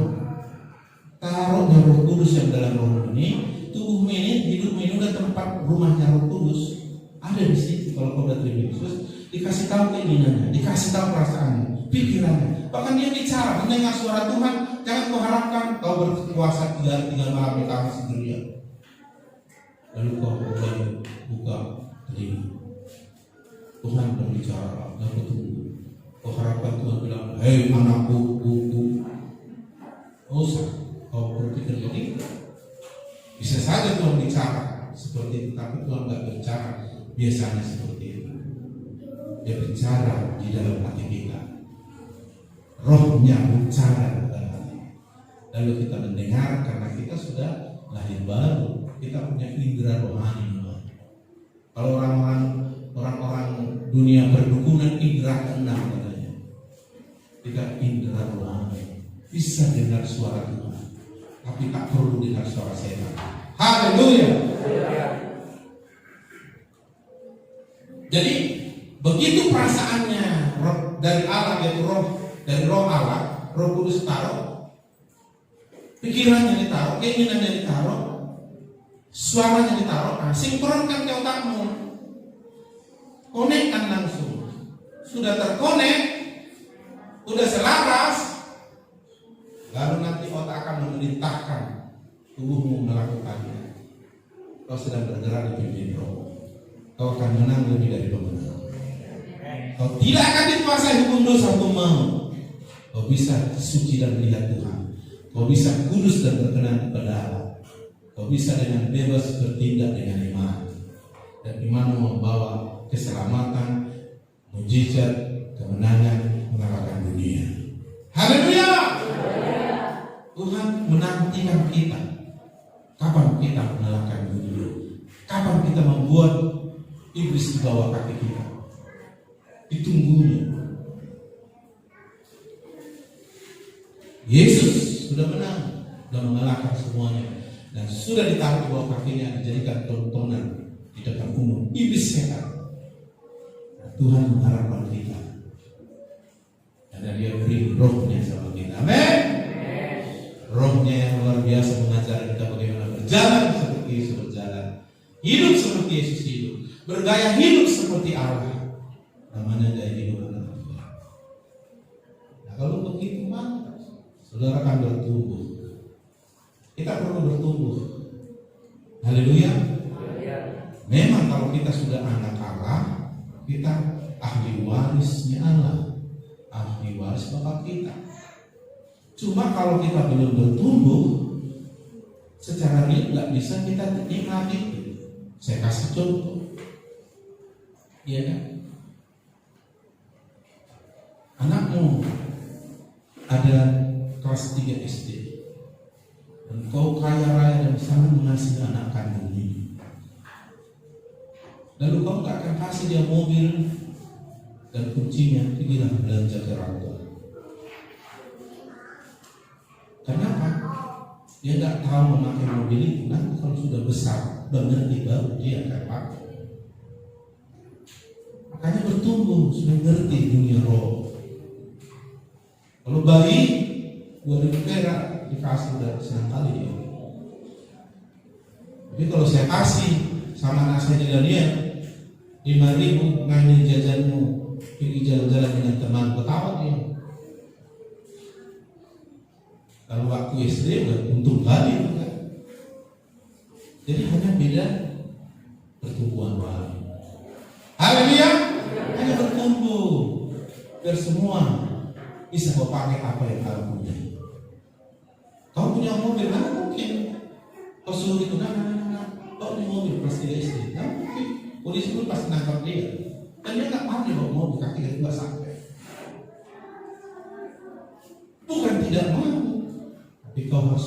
Taruhnya Roh Kudus yang dalam roh ini. Tubuhmu ini, hidupmu ini udah tempat rumahnya Roh Kudus. Ada di situ kalau kau udah terima Yesus. Dikasih tahu keinginannya, dikasih tahu perasaannya, pikirannya. Bahkan dia bicara, mendengar suara Tuhan. Jangan kau harapkan kau berkuasa tinggal malam di kamar sendirian. Lalu kau mulai buka telinga. Tuhan berbicara, dan kau tunggu. Kau harapkan Tuhan bilang, hei anakku, buku. Oh usah, kau berpikir begitu. Bisa saja Tuhan bicara seperti itu, tapi Tuhan tidak berbicara biasanya seperti itu. Dia bicara di dalam hati kita. Rohnya bicara dalam hati. Lalu kita mendengar karena kita sudah lahir baru. Kita punya indera rohani. Kalau orang-orang dunia perdukunan indera keenam katanya. Kita indera rohani. Bisa dengar suara Tuhan, tapi tak perlu dengar suara setan. Haleluya. Jadi begitu perasaannya dari Allah, yaitu dari roh Allah, Roh Kudus taruh, pikirannya ditaruh, keinginannya ditaruh, suaranya ditaruh, sinkronkan ke otakmu, konekkan langsung. Sudah terkonek, sudah selaras, lalu nanti otak akan memerintahkan tubuhmu melakukannya. Kau sedang bergerak di pimpin roh. Kau akan menang lebih dari pemenang. Kau tidak akan dikuasai hukum dosa hukum mau. Kau bisa suci dan melihat Tuhan. Kau bisa kudus dan berkenan kepada Allah. Kau bisa dengan bebas bertindak dengan iman. Dan iman membawa keselamatan, mujizat, kemenangan, mengalahkan dunia. Haleluya. Tuhan menantikan kita. Kapan kita mengalahkan dunia? Kapan kita membuat iblis di bawah kaki kita? Ditunggunya. Yesus sudah menang, sudah mengalahkan semuanya, dan sudah ditaruh di bawah kakinya, dijadikan tontonan di depan umum iblis setan. Nah, Tuhan mengharapkan kita, karena Dia beri rohnya sama kita. Amin. Rohnya yang luar biasa mengajar kita bagaimana berjalan seperti Yesus berjalan, hidup seperti Yesus hidup, bergaya hidup seperti Allah. Namanya gaya hidup anak Tuhan. Nah, kalau begitu mantap, saudara akan bertumbuh. Kita perlu bertumbuh. Haleluya. Memang kalau kita sudah anak Allah, kita ahli warisnya Allah, ahli waris Bapa kita. Cuma kalau kita belum bertumbuh, secara real nggak bisa kita nikmati. Saya kasih contoh, iya kan? Anakmu ada kelas 3 SD, dan kau kaya raya dan sangat mengasihi anak kandung ini. Lalu kau nggak akan kasih dia mobil dan kuncinya, pergilah belanja ke Rangga. Kenapa? Dia nggak tahu memakai mobil itu. Nanti kalau sudah besar, udah ngerti baru dia akan pakai. Makanya bertumbuh, sudah ngerti dunia roh. Kalau bayi 2.000 perak, dikasih udah senang kali dia. Tapi kalau saya kasih sama anak saya di Daniel 5.000 ngainin jajanmu, pergi jalan-jalan dengan teman, ketawa dia. Kalau waktu SD udah untung kali kan. Jadi hanya beda pertumbuhan rohani. Haleluya, hanya bertumbuh biar semua bisa kau pakai apa yang kau punya. Kau punya mobil, mana mungkin kau suruh itu kau punya mobil pasti SD, nggak mungkin. Polisi pun pasti nangkap dia. Dan dia nggak pandai bawa mobil, kaki dia nggak sampai. Bukan tidak mau, tapi kau harus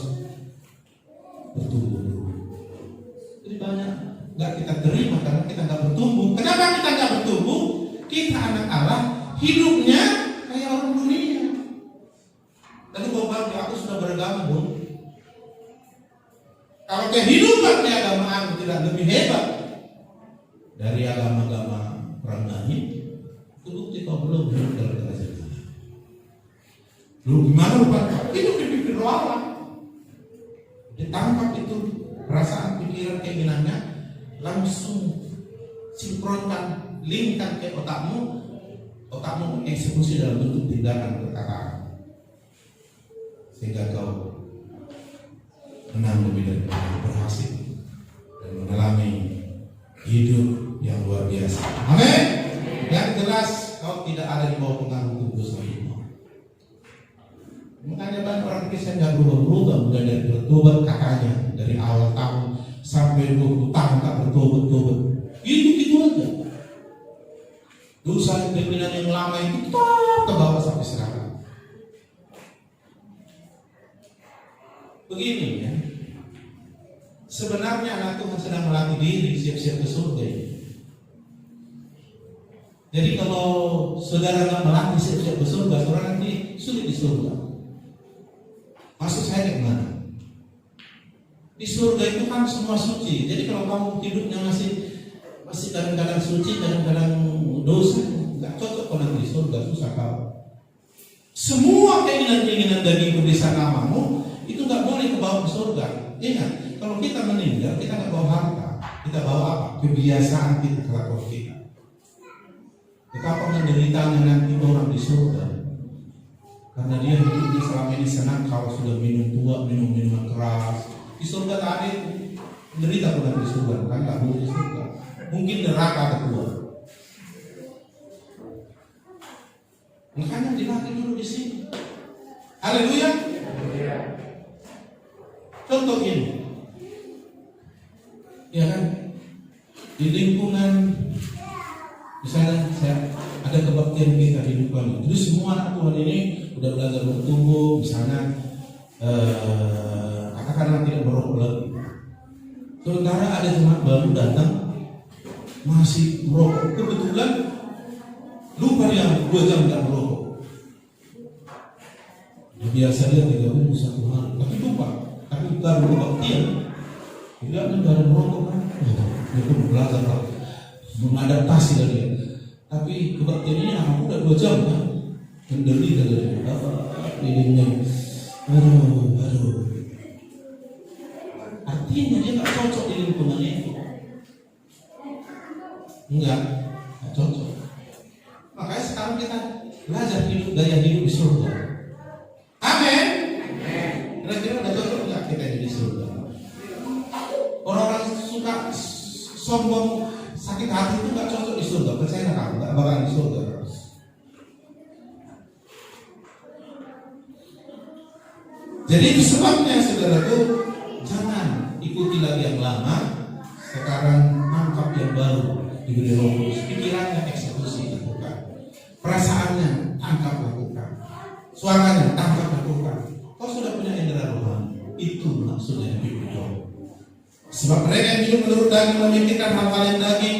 bertumbuh dulu. Jadi banyak nggak kita terima karena kita nggak bertumbuh. Kenapa kita nggak bertumbuh? Kita anak Allah, hidupnya kayak orang dunia. Tadi kau bilang, aku sudah beragama dong. Kalau kehidupan keagamaan tidak lebih hebat dari agama-agama perang langit, itu bukti kau belum hidup dalam kerajaan Allah. Lalu gimana rupanya? Hidup di pimpin roh Allah. Ditangkap itu perasaan, pikiran, keinginannya, langsung sinkronkan, linkkan ke otakmu eksekusi dalam bentuk tindakan perkataan, sehingga kau menang lebih dari berhasil dan mengalami hidup yang luar biasa. Amin. Yang jelas kau tidak ada di bawah pengaruh kubus lagi. Makanya banyak orang Kristen yang berubah-ubah, mulai dari bertobat kakaknya dari awal tahun sampai 20 tahun tak bertobat. Gitu aja. Dosa pimpinan yang lama itu tetap ke bawah sampai sekarang. Begini ya. Sebenarnya anak Tuhan sedang melatih diri siap-siap ke surga ini. Jadi kalau saudara nggak melatih siap-siap ke surga, saudara nanti sulit di surga. Maksud saya kayak mana? Di surga itu kan semua suci. Jadi kalau kamu hidupnya masih kadang-kadang suci, kadang-kadang dosa, nggak cocok kalau nanti di surga, susah kau. Semua keinginan-keinginan daging bisa namamu itu nggak boleh kebawa ke surga. Ingat, kalau kita meninggal, kita nggak bawa harta, kita bawa apa? Kebiasaan kita, kelakuan kita. Betapa menderitanya nanti orang di surga, karena dia hidupnya selama ini senang. Kalau sudah minum tua, minum minuman keras, di surga tak ada menderita pun di surga, kan nggak boleh di surga. Mungkin neraka kedua. Makanya dilatih dulu di sini. Haleluya. Contoh ini, ya kan, di lingkungan misalnya saya ada kebaktian kita di lingkungan, jadi semua anak Tuhan ini udah belajar bertumbuh, misalnya katakanlah tidak merokok lagi. Sementara ada jemaat baru datang masih merokok, kebetulan lupa dia 2 jam tidak merokok. Biasa dia 3 minggu 1 hari, tapi lupa. Tapi baru kebaktian, tidak ada merokok kan? Dia pun belajar mengadaptasi dari dia. Tapi kebaktian ini anak udah 2 jam kan? Menderita dari hidupnya. Aduh. Artinya dia nggak cocok di lingkungan itu. Enggak cocok. Makanya sekarang kita belajar hidup gaya hidup di surga. Amin. Kira-kira udah cocok nggak kita di surga? Orang-orang suka sombong, sakit hati itu nggak cocok di surga. Percaya kamu nggak bakalan di surga. Jadi itu sebabnya saudaraku, jangan ikuti lagi yang lama. Sekarang angkap yang baru, diberi Roh Kudus. Pikirannya eksekusi lakukan, perasaannya tangkap lakukan, suaranya tangkap lakukan. Kau sudah punya indera rohani. Itu maksudnya hidup roh. Sebab mereka yang hidup menurut daging memikirkan hal-hal yang daging,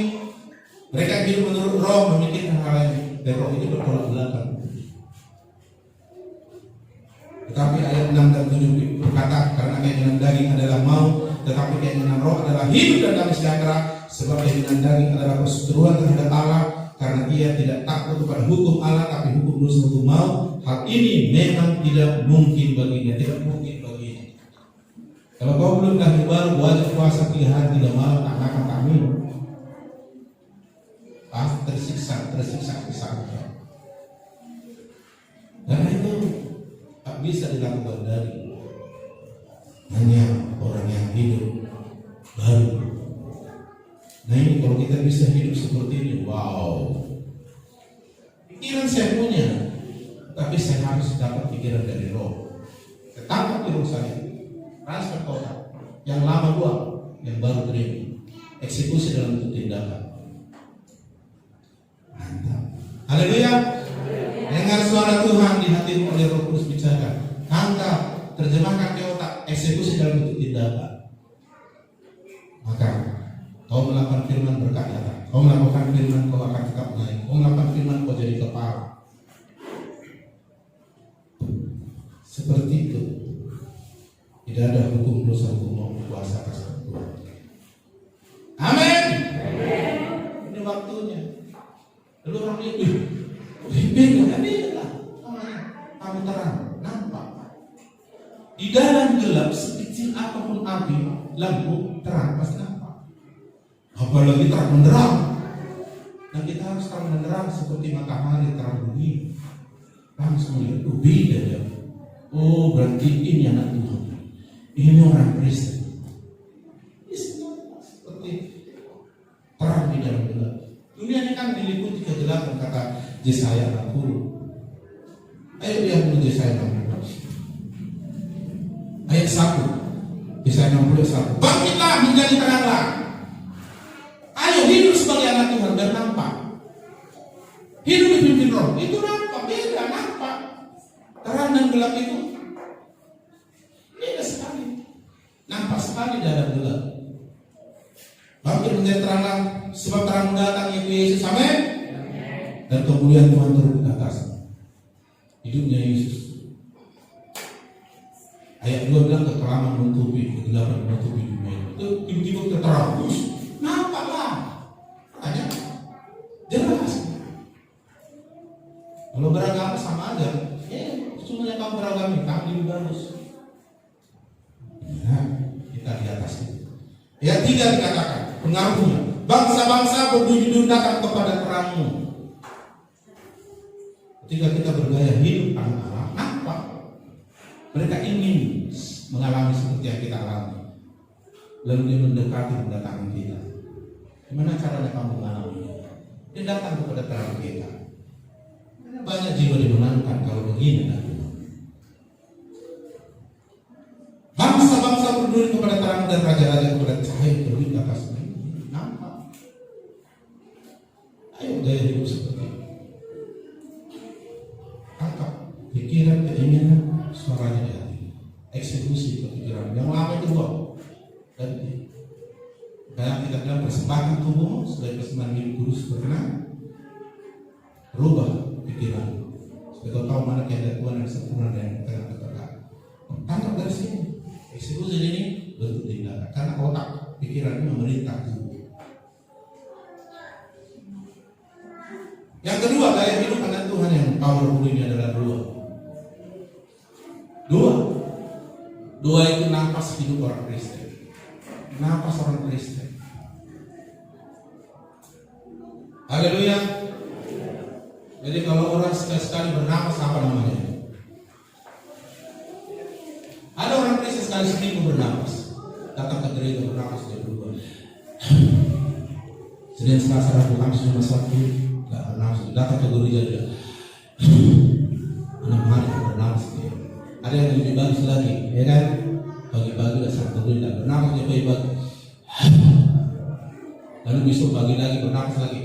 mereka yang hidup menurut roh memikirkan hal yang dari roh. Itu bertolak belakang. Tetapi ayat 6 dan 7 berkata, karena keinginan daging adalah maut, tetapi keinginan roh adalah hidup dan damai sejahtera. Sebab keinginan daging adalah perseteruan terhadap Allah, karena ia tidak takut kepada hukum Allah, tapi hukum dosa, hukum maut. Hal ini memang tidak mungkin baginya, tidak mungkin bagi Kalau kau belum lahir baru, wajib puasa 3 hari 3 malam, tak makan tak minum. Pasti tersiksa. Karena itu tak bisa dilakukan dari hanya orang yang hidup baru. Nah ini kalau kita bisa hidup seperti ini, wow. Pikiran saya punya, tapi saya harus dapat pikiran dari roh. Saya tangkap di roh saya, transfer ke otak. Yang lama buang, yang baru terima. Eksekusi dalam bentuk tindakan. Mantap. Haleluya. Dengar suara Tuhan di hatimu oleh Roh Kudus bicara. Tangkap, terjemahkan ke otak, eksekusi dalam bentuk tindakan. Maka kau melakukan firman berkat datang. Kau melakukan firman, kau akan tetap naik. Kau melakukan firman, kau jadi kepala. Seperti itu. Tidak ada hukum dosa, hukum mau kuasa atas Tuhan. Amin. Ini waktunya. Lalu orang lihat, beda lah. Kamu terang, nampak. Di dalam gelap sekecil apapun api, lampu terang pasti nampak. Apalagi terang menerang. Dan kita harus terang menerang seperti matahari terang bumi. Langsung lihat, beda ya. Oh berarti ini anak Tuhan. Ini orang Kristen. Seperti terang di dalam gelap. Dunia ini kan diliputi kegelapan, kata Yesaya 60. Ayo lihat dulu Yesaya 60. Ayat 1. Yesaya 60 ayat 1. Bangkitlah menjadi teranglah. Ayo hidup sebagai anak Tuhan dan nampak. Hidup dipimpin roh. Itu nampak, beda nampak. Terang dan gelap itu beda sekali. Nampak sekali dalam gelap. Bangkit menjadi teranglah, sebab terang datang yaitu Yesus. Amin. Dan kemuliaan Tuhan turun ke atas. Hidupnya Yesus. Ayat 2 bilang kekelaman menutupi, kegelapan menutupi dunia itu. Tiba-tiba terang. Nampaklah. Tanya. Jelas. Kalau beragama sama aja. Cuma yang kamu beragama, kamu lebih bagus. Nah, kita di atas itu. Ayat 3 dikatakan pengaruhnya. Bangsa-bangsa berduyun-duyun datang kepada terangmu. Ketika kita bergaya hidup anak-anak, nampak mereka ingin mengalami seperti yang kita alami. Lalu dia mendekati mendatangi kita. Gimana caranya kamu mengalami? Dia datang kepada terang kita. Banyak jiwa dimenangkan kalau begini nanti. Bangsa-bangsa berduyun kepada terang dan raja-raja kepada cahaya terbit di atas bumi. Nampak? Ayo gaya hidup seperti ini. Tangkap pikiran, keinginan, suaranya di hati. Eksekusi pikiran. Yang lama itu buang. Ganti. Kayak kita bilang persembahkan tubuhmu sebagai persembahan hidup kudus berkenan. Rubah pikiran. Supaya kau tahu mana kehendak Tuhan yang sempurna dan yang tegak. Tangkap dari sini. Eksekusi ini bentuk tindakan. Karena otak pikiran ini memerintah tubuh. Yang kedua, gaya hidup anak Tuhan yang powerful ini adalah dua itu nafas hidup orang Kristen. Nafas orang Kristen. Haleluya. Jadi kalau orang sekali-sekali bernapas apa namanya? Ada orang Kristen sekali seminggu bernapas. Datang ke gereja bernapas dia berubah. Senin, Selasa, Rabu, Kamis, Jumat, Sabtu nggak bernapas. Datang ke gereja dia 6 hari bernapas dia. Ada yang lebih bagus lagi, ya kan? Pagi-pagi udah Sabtu tidak bernapas dia pagi-pagi. Lalu besok pagi lagi bernapas lagi.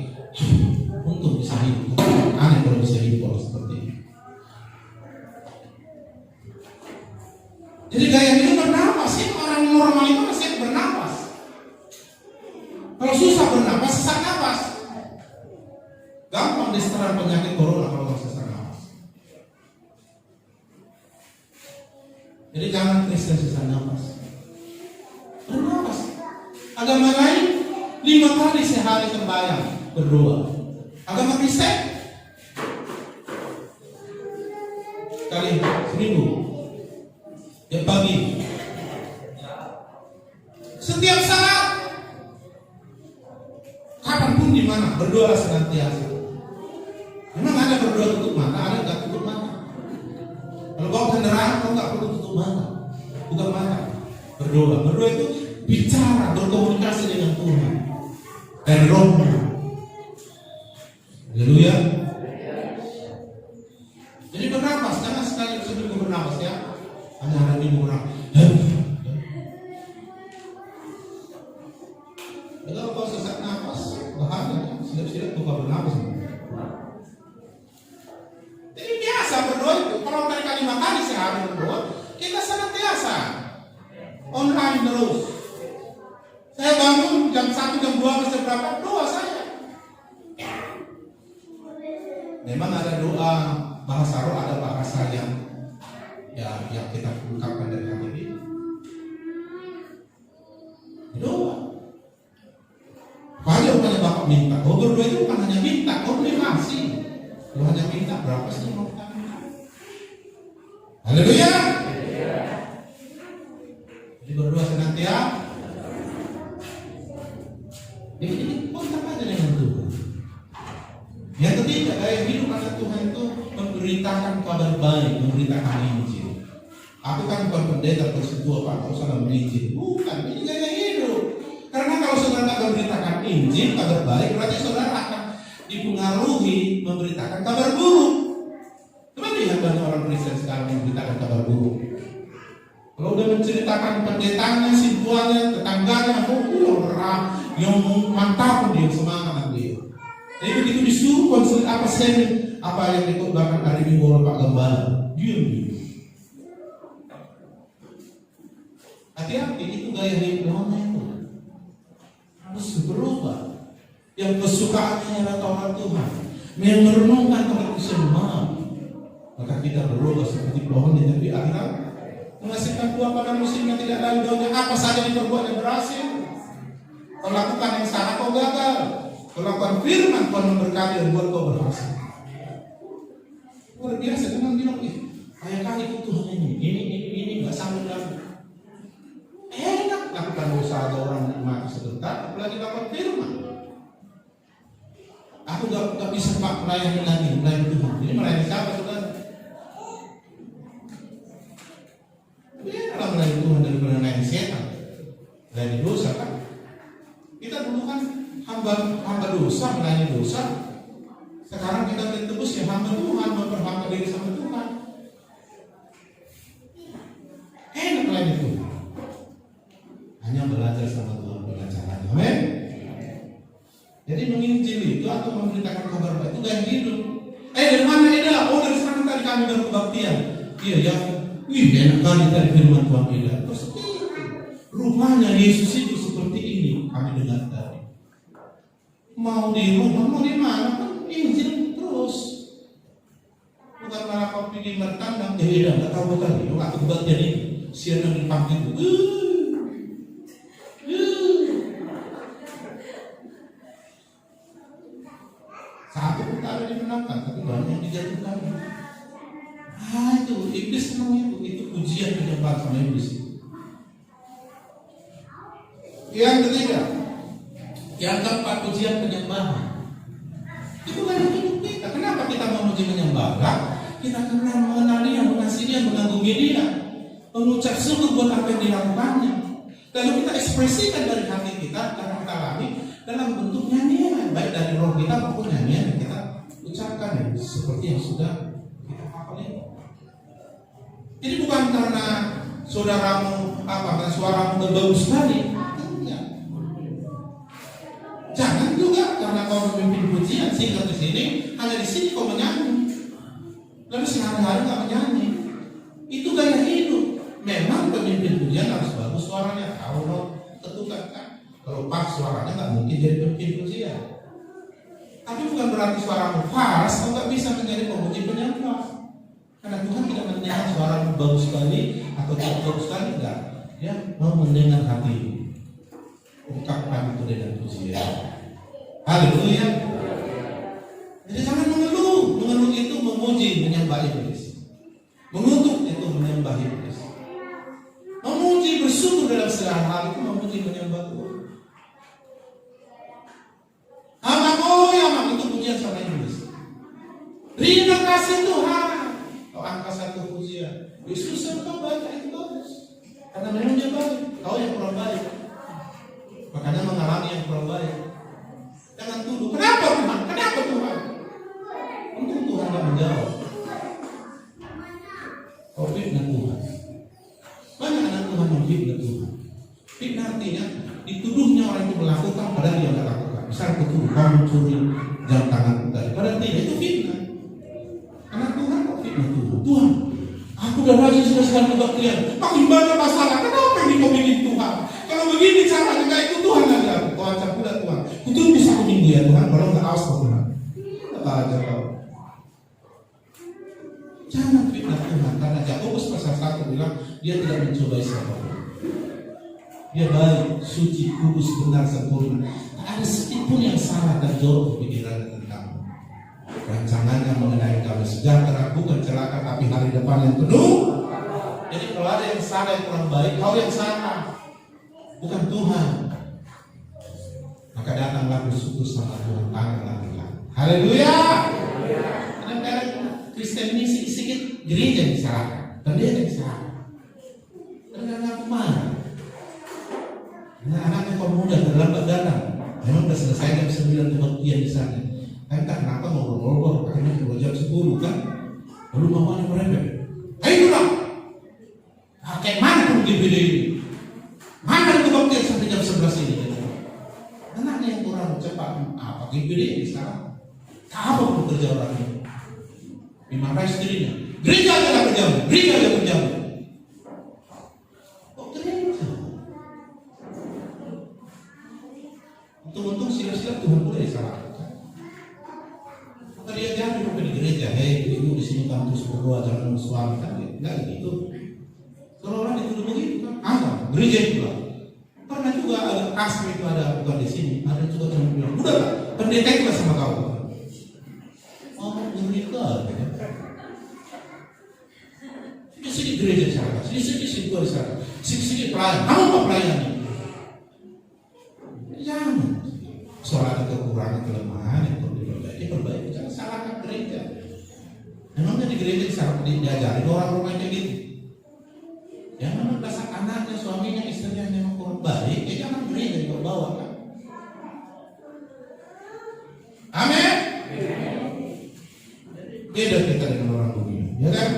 Untuk bisa hidup. Aneh kalau bisa hidup kalau seperti ini. Jadi gaya hidup bernapas. Ini orang normal itu masih bernapas. Kalau susah bernapas, sesak napas. Gampang diserang penyakit corona kalau nggak sesak napas. Jadi jangan Kristen sesak napas. Bernapas. Agama lain 5 kali sehari sembahyang berdoa. Agama Kristen kali seminggu. Ya pagi di mana? Berdoa senantiasa. Memang ada berdoa tutup mata, ada nggak tutup mata. Kalau kau kendaraan, kau nggak perlu tutup mata, bukan mata. Berdoa, berdoa itu bicara, berkomunikasi dengan Tuhan dan Rohnya. Haleluya. Jadi bernapas, jangan sekali sebelum bernapas ya. Hanya ada di bernapas. Kalau kau sesak nafas, bahaya. Silap-silap buka bernapas. Jadi biasa berdoa itu. Kalau mereka 5 kali sehari berdoa, kita senantiasa online terus. Saya bangun jam 1, jam 2, jam berapa, doa saya. Memang ada doa bahasa roh, ada bahasa yang kita ungkapkan dari hati ini. Doa. Banyak pada Bapak minta. Oh, berdoa itu bukan hanya minta, kau boleh kasih. Kalau hanya minta, berapa sih mau kita minta? Haleluya. Jadi berdoa senantiasa. Ini kontak aja dengan Tuhan. Yang ketiga, gaya hidup anak Tuhan itu memberitakan kabar baik, memberitakan Injil. Aku kan bukan pendeta persekutuan Pak, kau salah menginjil. Bukan, ini gaya hidup. Karena kalau saudara tak memberitakan Injil, kabar baik, berarti saudara akan dipengaruhi memberitakan kabar buruk. Coba lihat banyak orang Kristen sekarang memberitakan kabar buruk. Kalau udah menceritakan pendetanya, simpuannya, tetangganya, orang yang mantap dia semangat dia. Jadi begitu disuruh konsul apa sih apa yang dikutbahkan hari Minggu oleh Pak Gembala, diam. Hati-hati, itu gaya hidup mana itu harus berubah. Yang kesukaannya adalah Taurat Tuhan, yang merenungkan Taurat semua, maka kita berubah seperti pohon yang di akhirat menghasilkan buah pada musimnya, tidak lalu daunnya. Apa saja diperbuat yang berhasil. Kau lakukan yang salah, kau gagal. Kau lakukan firman, kau memberkati dan buat kau berhasil. Luar biasa, teman bilang, kayak kali itu Tuhan ini nggak sanggup lagi. Enak lakukan usaha orang mati sebentar, apalagi lakukan firman. Aku nggak bisa pak melayani lagi, melayani Tuhan. Ini melayani siapa saudara? Biarlah melayani Tuhan daripada melayani setan, melayani dosa kan. Kita dulu kan hamba dosa, melayani dosa. Sekarang kita ditebus ya hamba Tuhan, memperhamba diri sama Tuhan. Enak melayani Tuhan. Hanya belajar sama Tuhan dengan caranya. Amin. Jadi menginjil itu atau memberitakan kabar baik itu gaya hidup. Dari mana Eda? Oh, dari sana tadi kami baru kebaktian. Iya ya. Enak kali tadi firman Tuhan Eda. Terus rupanya Yesus itu seperti ini. Kami dengar tadi. Mau di rumah, mau di mana pun injil terus. Bukan malah kau pergi bertandang. Eda nggak tahu tadi. Oh, aku kebaktian ini. Siapa yang dipanggil itu? Satu pun ada dimenangkan, tapi banyak yang dijatuhkan. Itu iblis senang itu pujian penyembah sama iblis. Yang ketiga, yang keempat pujian penyembahan. Itu kan hidup kita. Kenapa kita memuji menyembah? Kita kenal mengenal Dia, mengasihi Dia, mengagumi Dia, mengucap syukur buat apa yang dilakukannya. Lalu kita ekspresikan dari hati kita, karena kita alami dalam bentuk nyanyian, baik dari roh kita maupun nyanyian yang kita ucapkan seperti yang sudah kita hafal ini. Jadi bukan karena saudaramu karena suaramu bagus sekali, enggak. Jangan juga karena kau memimpin pujian sehingga di sini hanya di sini kau menyanyi, lalu sehari-hari nggak menyanyi. Itu gaya hidup. Memang pemimpin pujian harus bagus suaranya, kalau tentukan kan. Kalau pas suaranya nggak mungkin jadi pemimpin pujian. Tapi bukan berarti suaramu pas, kau nggak bisa menjadi pemuji penyembah. Karena Tuhan tidak mendengar suaramu bagus sekali atau tidak bagus sekali, enggak. Dia mau mendengar hati. Ungkapkan itu dengan pujian. Haleluya. Jadi jangan mengeluh. Mengeluh itu memuji, menyembah iblis. Mengutuk itu menyembah iblis. Memuji, bersyukur dalam segala hal itu memuji, menyembah Tuhan. Hamba Terima kasih Tuhan. Kau angkat satu pujian. Yesus engkau baik, itu bagus. Karena memang dia baik. Kau yang kurang baik. Makanya mengalami yang kurang baik. Jangan tuduh. Kenapa Tuhan? Kenapa Tuhan? Untung Tuhan tidak menjawab. Kau fitnah Tuhan. Banyak anak Tuhan yang fitnah Tuhan. Fitnah artinya dituduhnya orang itu melakukan padahal dia tidak lakukan. Misalnya tuduh kamu curi jam tangan tadi. Padahal tidak, itu fitnah. Anak Tuhan kok fitnah Tuhan. Tuhan, aku udah rajin selesai kebaktian. Makin banyak masalah. Kenapa ini kau bikin Tuhan? Kalau begini caranya nggak ikut Tuhan lagi. Kau acap pula Tuhan. Itu bisa minggu ya Tuhan. Kalau nggak awas Tuhan. Apa aja kau. Jangan fitnah Tuhan. Karena Yakobus pasal 1 bilang dia tidak mencobai siapapun. Dia baik, suci, kudus, benar, sempurna. Tak ada sedikit pun yang salah dan jorok pikiran tentang rancangannya mengenai damai sejahtera, bukan celaka tapi hari depan yang penuh. Jadi kalau ada yang salah yang kurang baik, kau yang salah, bukan Tuhan. Maka datanglah bersyukur sama Tuhan, tanganlah Tuhan. Haleluya. Kadang-kadang Kristen ini sedikit gereja yang disalahkan, pendeta yang disalahkan. Kadang-kadang aku marah. Nah, anaknya kau muda terlambat datang. Memang sudah selesai jam 9 kebaktian di sana. Entah kenapa ngobrol-ngobrol, akhirnya keluar jam 10 kan. Lalu mamanya merepet. Ayo pulang. Kayak mana pun GBD ini? Mana kebaktian sampai jam 11 ini? Anaknya yang kurang cepat. Apa GBD ini sekarang? Apa pun kerja orang ini? Dimarahi istrinya. Gereja aja kerjamu. Gereja aja kerjamu. Untung silap-silap Tuhan boleh disalahkan. Maka dia jangan duduk di gereja, hei ibu di sini kamu terus berdoa jangan suami kan? Enggak gitu. Kalau orang dituduh begitu kan, apa? Gereja itu lah. Pernah juga ada kasih itu ada bukan di sini, ada juga yang bilang, udah pendeta itu sama kau. Oh ngeri kan? Sini gereja sana, sini gua di sana, sini pelayan, kamu apa pelayan ini? Jangan. Soal ada kekurangan kelemahan yang perlu diperbaiki, jangan salahkan gereja. Memangnya di gereja diajarin orang rumahnya gitu. Ya memang dasar anaknya, suaminya, istrinya memang kurang baik, ya jangan gereja dibawa kan. Amin. Beda kita dengan orang dunia, ya kan?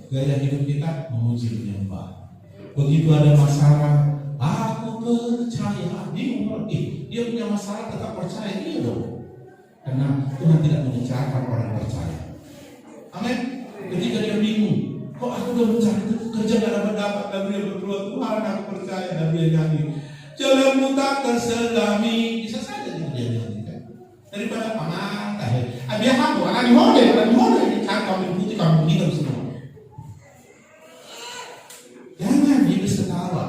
Gaya hidup kita memuji menyembah. Begitu ada masalah, aku percaya, dia punya masalah tetap percaya, iya dong. Karena Tuhan tidak mengejarkan orang percaya. Amin. Ketika dia bingung, kok aku udah mencari kerja gak dapat, dan dia berdoa Tuhan aku percaya, dan dia nyanyi jalanmu tak terselami, bisa saja dia nyanyi kan. Daripada aman, dia mampu, anak di mode, cari kambing putih, kambing hitam semua. Jangan dia bisa ketawa,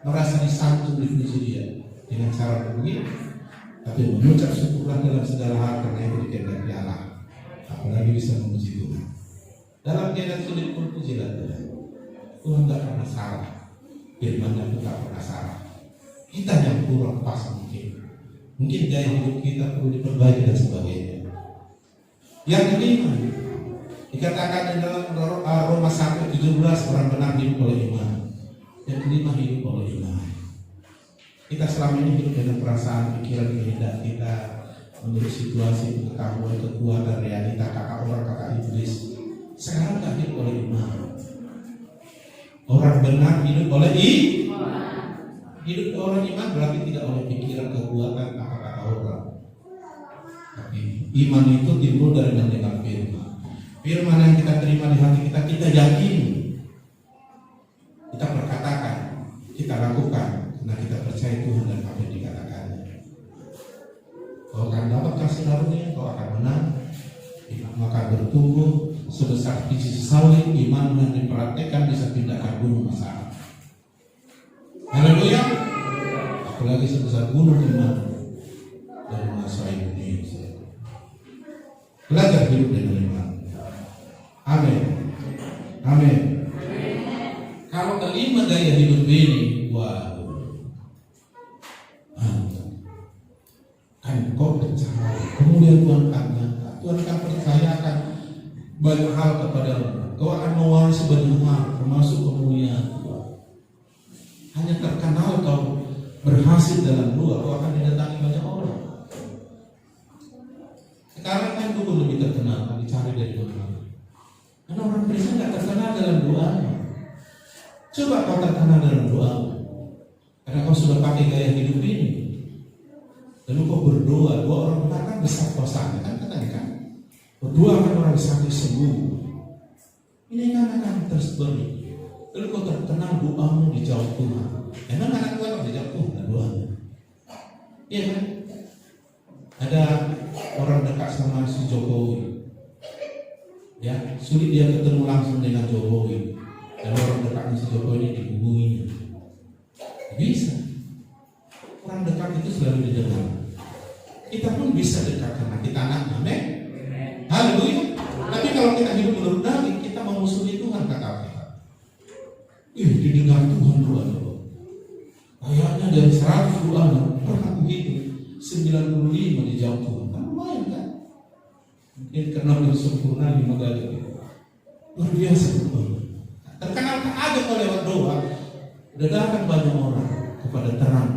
merasa disantun dipuji dia dengan cara begini, tapi mengucap syukurlah dalam segala hal karena itu dikehendaki Allah. Apalagi bisa memuji Tuhan. Dalam keadaan sulit pun pujilah Tuhan. Tuhan tidak pernah salah. Firman-Nya pun tidak pernah salah. Kita yang kurang pas mungkin gaya hidup kita perlu diperbaiki dan sebagainya. Yang kelima, dikatakan di dalam Roma 1:17 orang benar hidup oleh iman. Yang kelima hidup oleh iman. Kita selama ini hidup dengan perasaan, pikiran, kehendak kita, menurut situasi, pengetahuan, kekuatan, realita, kata orang, kata iblis. Sekarang tak hidup oleh iman. Orang benar hidup oleh iman. Hidup oleh iman berarti tidak oleh pikiran, kekuatan, kata orang. Tapi iman itu timbul dari mendengar firman. Firman yang kita terima di hati kita, kita yakin, kita perkatakan, kita lakukan. Nah kita percaya Tuhan dan apa yang dikatakannya. Kau akan dapat kasih karunia, kau akan menang, maka bertumbuh sebesar biji sawit. Iman yang dipraktekkan bisa pindahkan gunung masalah. Haleluya. Apalagi sebesar gunung iman dari masa dunia. Belajar hidup dengan iman. Amin. Amin. Kalau kelima gaya hidup ini, wah. Kan kau percaya, kemudian Tuhan akan percayakan banyak hal kepadamu. Kau akan mewarisi banyak hal, termasuk kemuliaan Tuhan. Hanya terkenal kau berhasil dalam doa, kau akan didatangi banyak orang. Sekarang kan dulu lebih terkenal, dicari dari mana? Karena orang Kristen nggak terkenal dalam doanya. Coba kau terkenal dalam doa, karena kau sudah pakai gaya hidup ini. Lalu kau berdoa, dua orang benar kan besar kuasanya, kan katanya kan? Berdoa kan orang sakit sembuh. Ini kan akan terus beri. Lalu kau terkenal doamu dijawab Tuhan. Emang anak Tuhan dijawab Tuhan doanya? Iya kan? Ada orang dekat sama si Jokowi, ya sulit dia ketemu langsung dengan Jokowi. Dan orang dekatnya si Jokowi ini dihubunginya. Bisa. Orang dekat itu selalu didengar. Kita pun bisa dekat karena kita anak. Amin. Haleluya. Tapi kalau kita hidup menurut daging, kita memusuhi Tuhan, kata kita. Didengar Tuhan doa. Kayaknya dari 100 doa pernah begitu 95 dijawab Tuhan. Kan lumayan kan? Mungkin karena belum sempurna 5 kali. Luar biasa Tuhan. Terkenal keagam lewat doa. Udah datang banyak orang kepada terang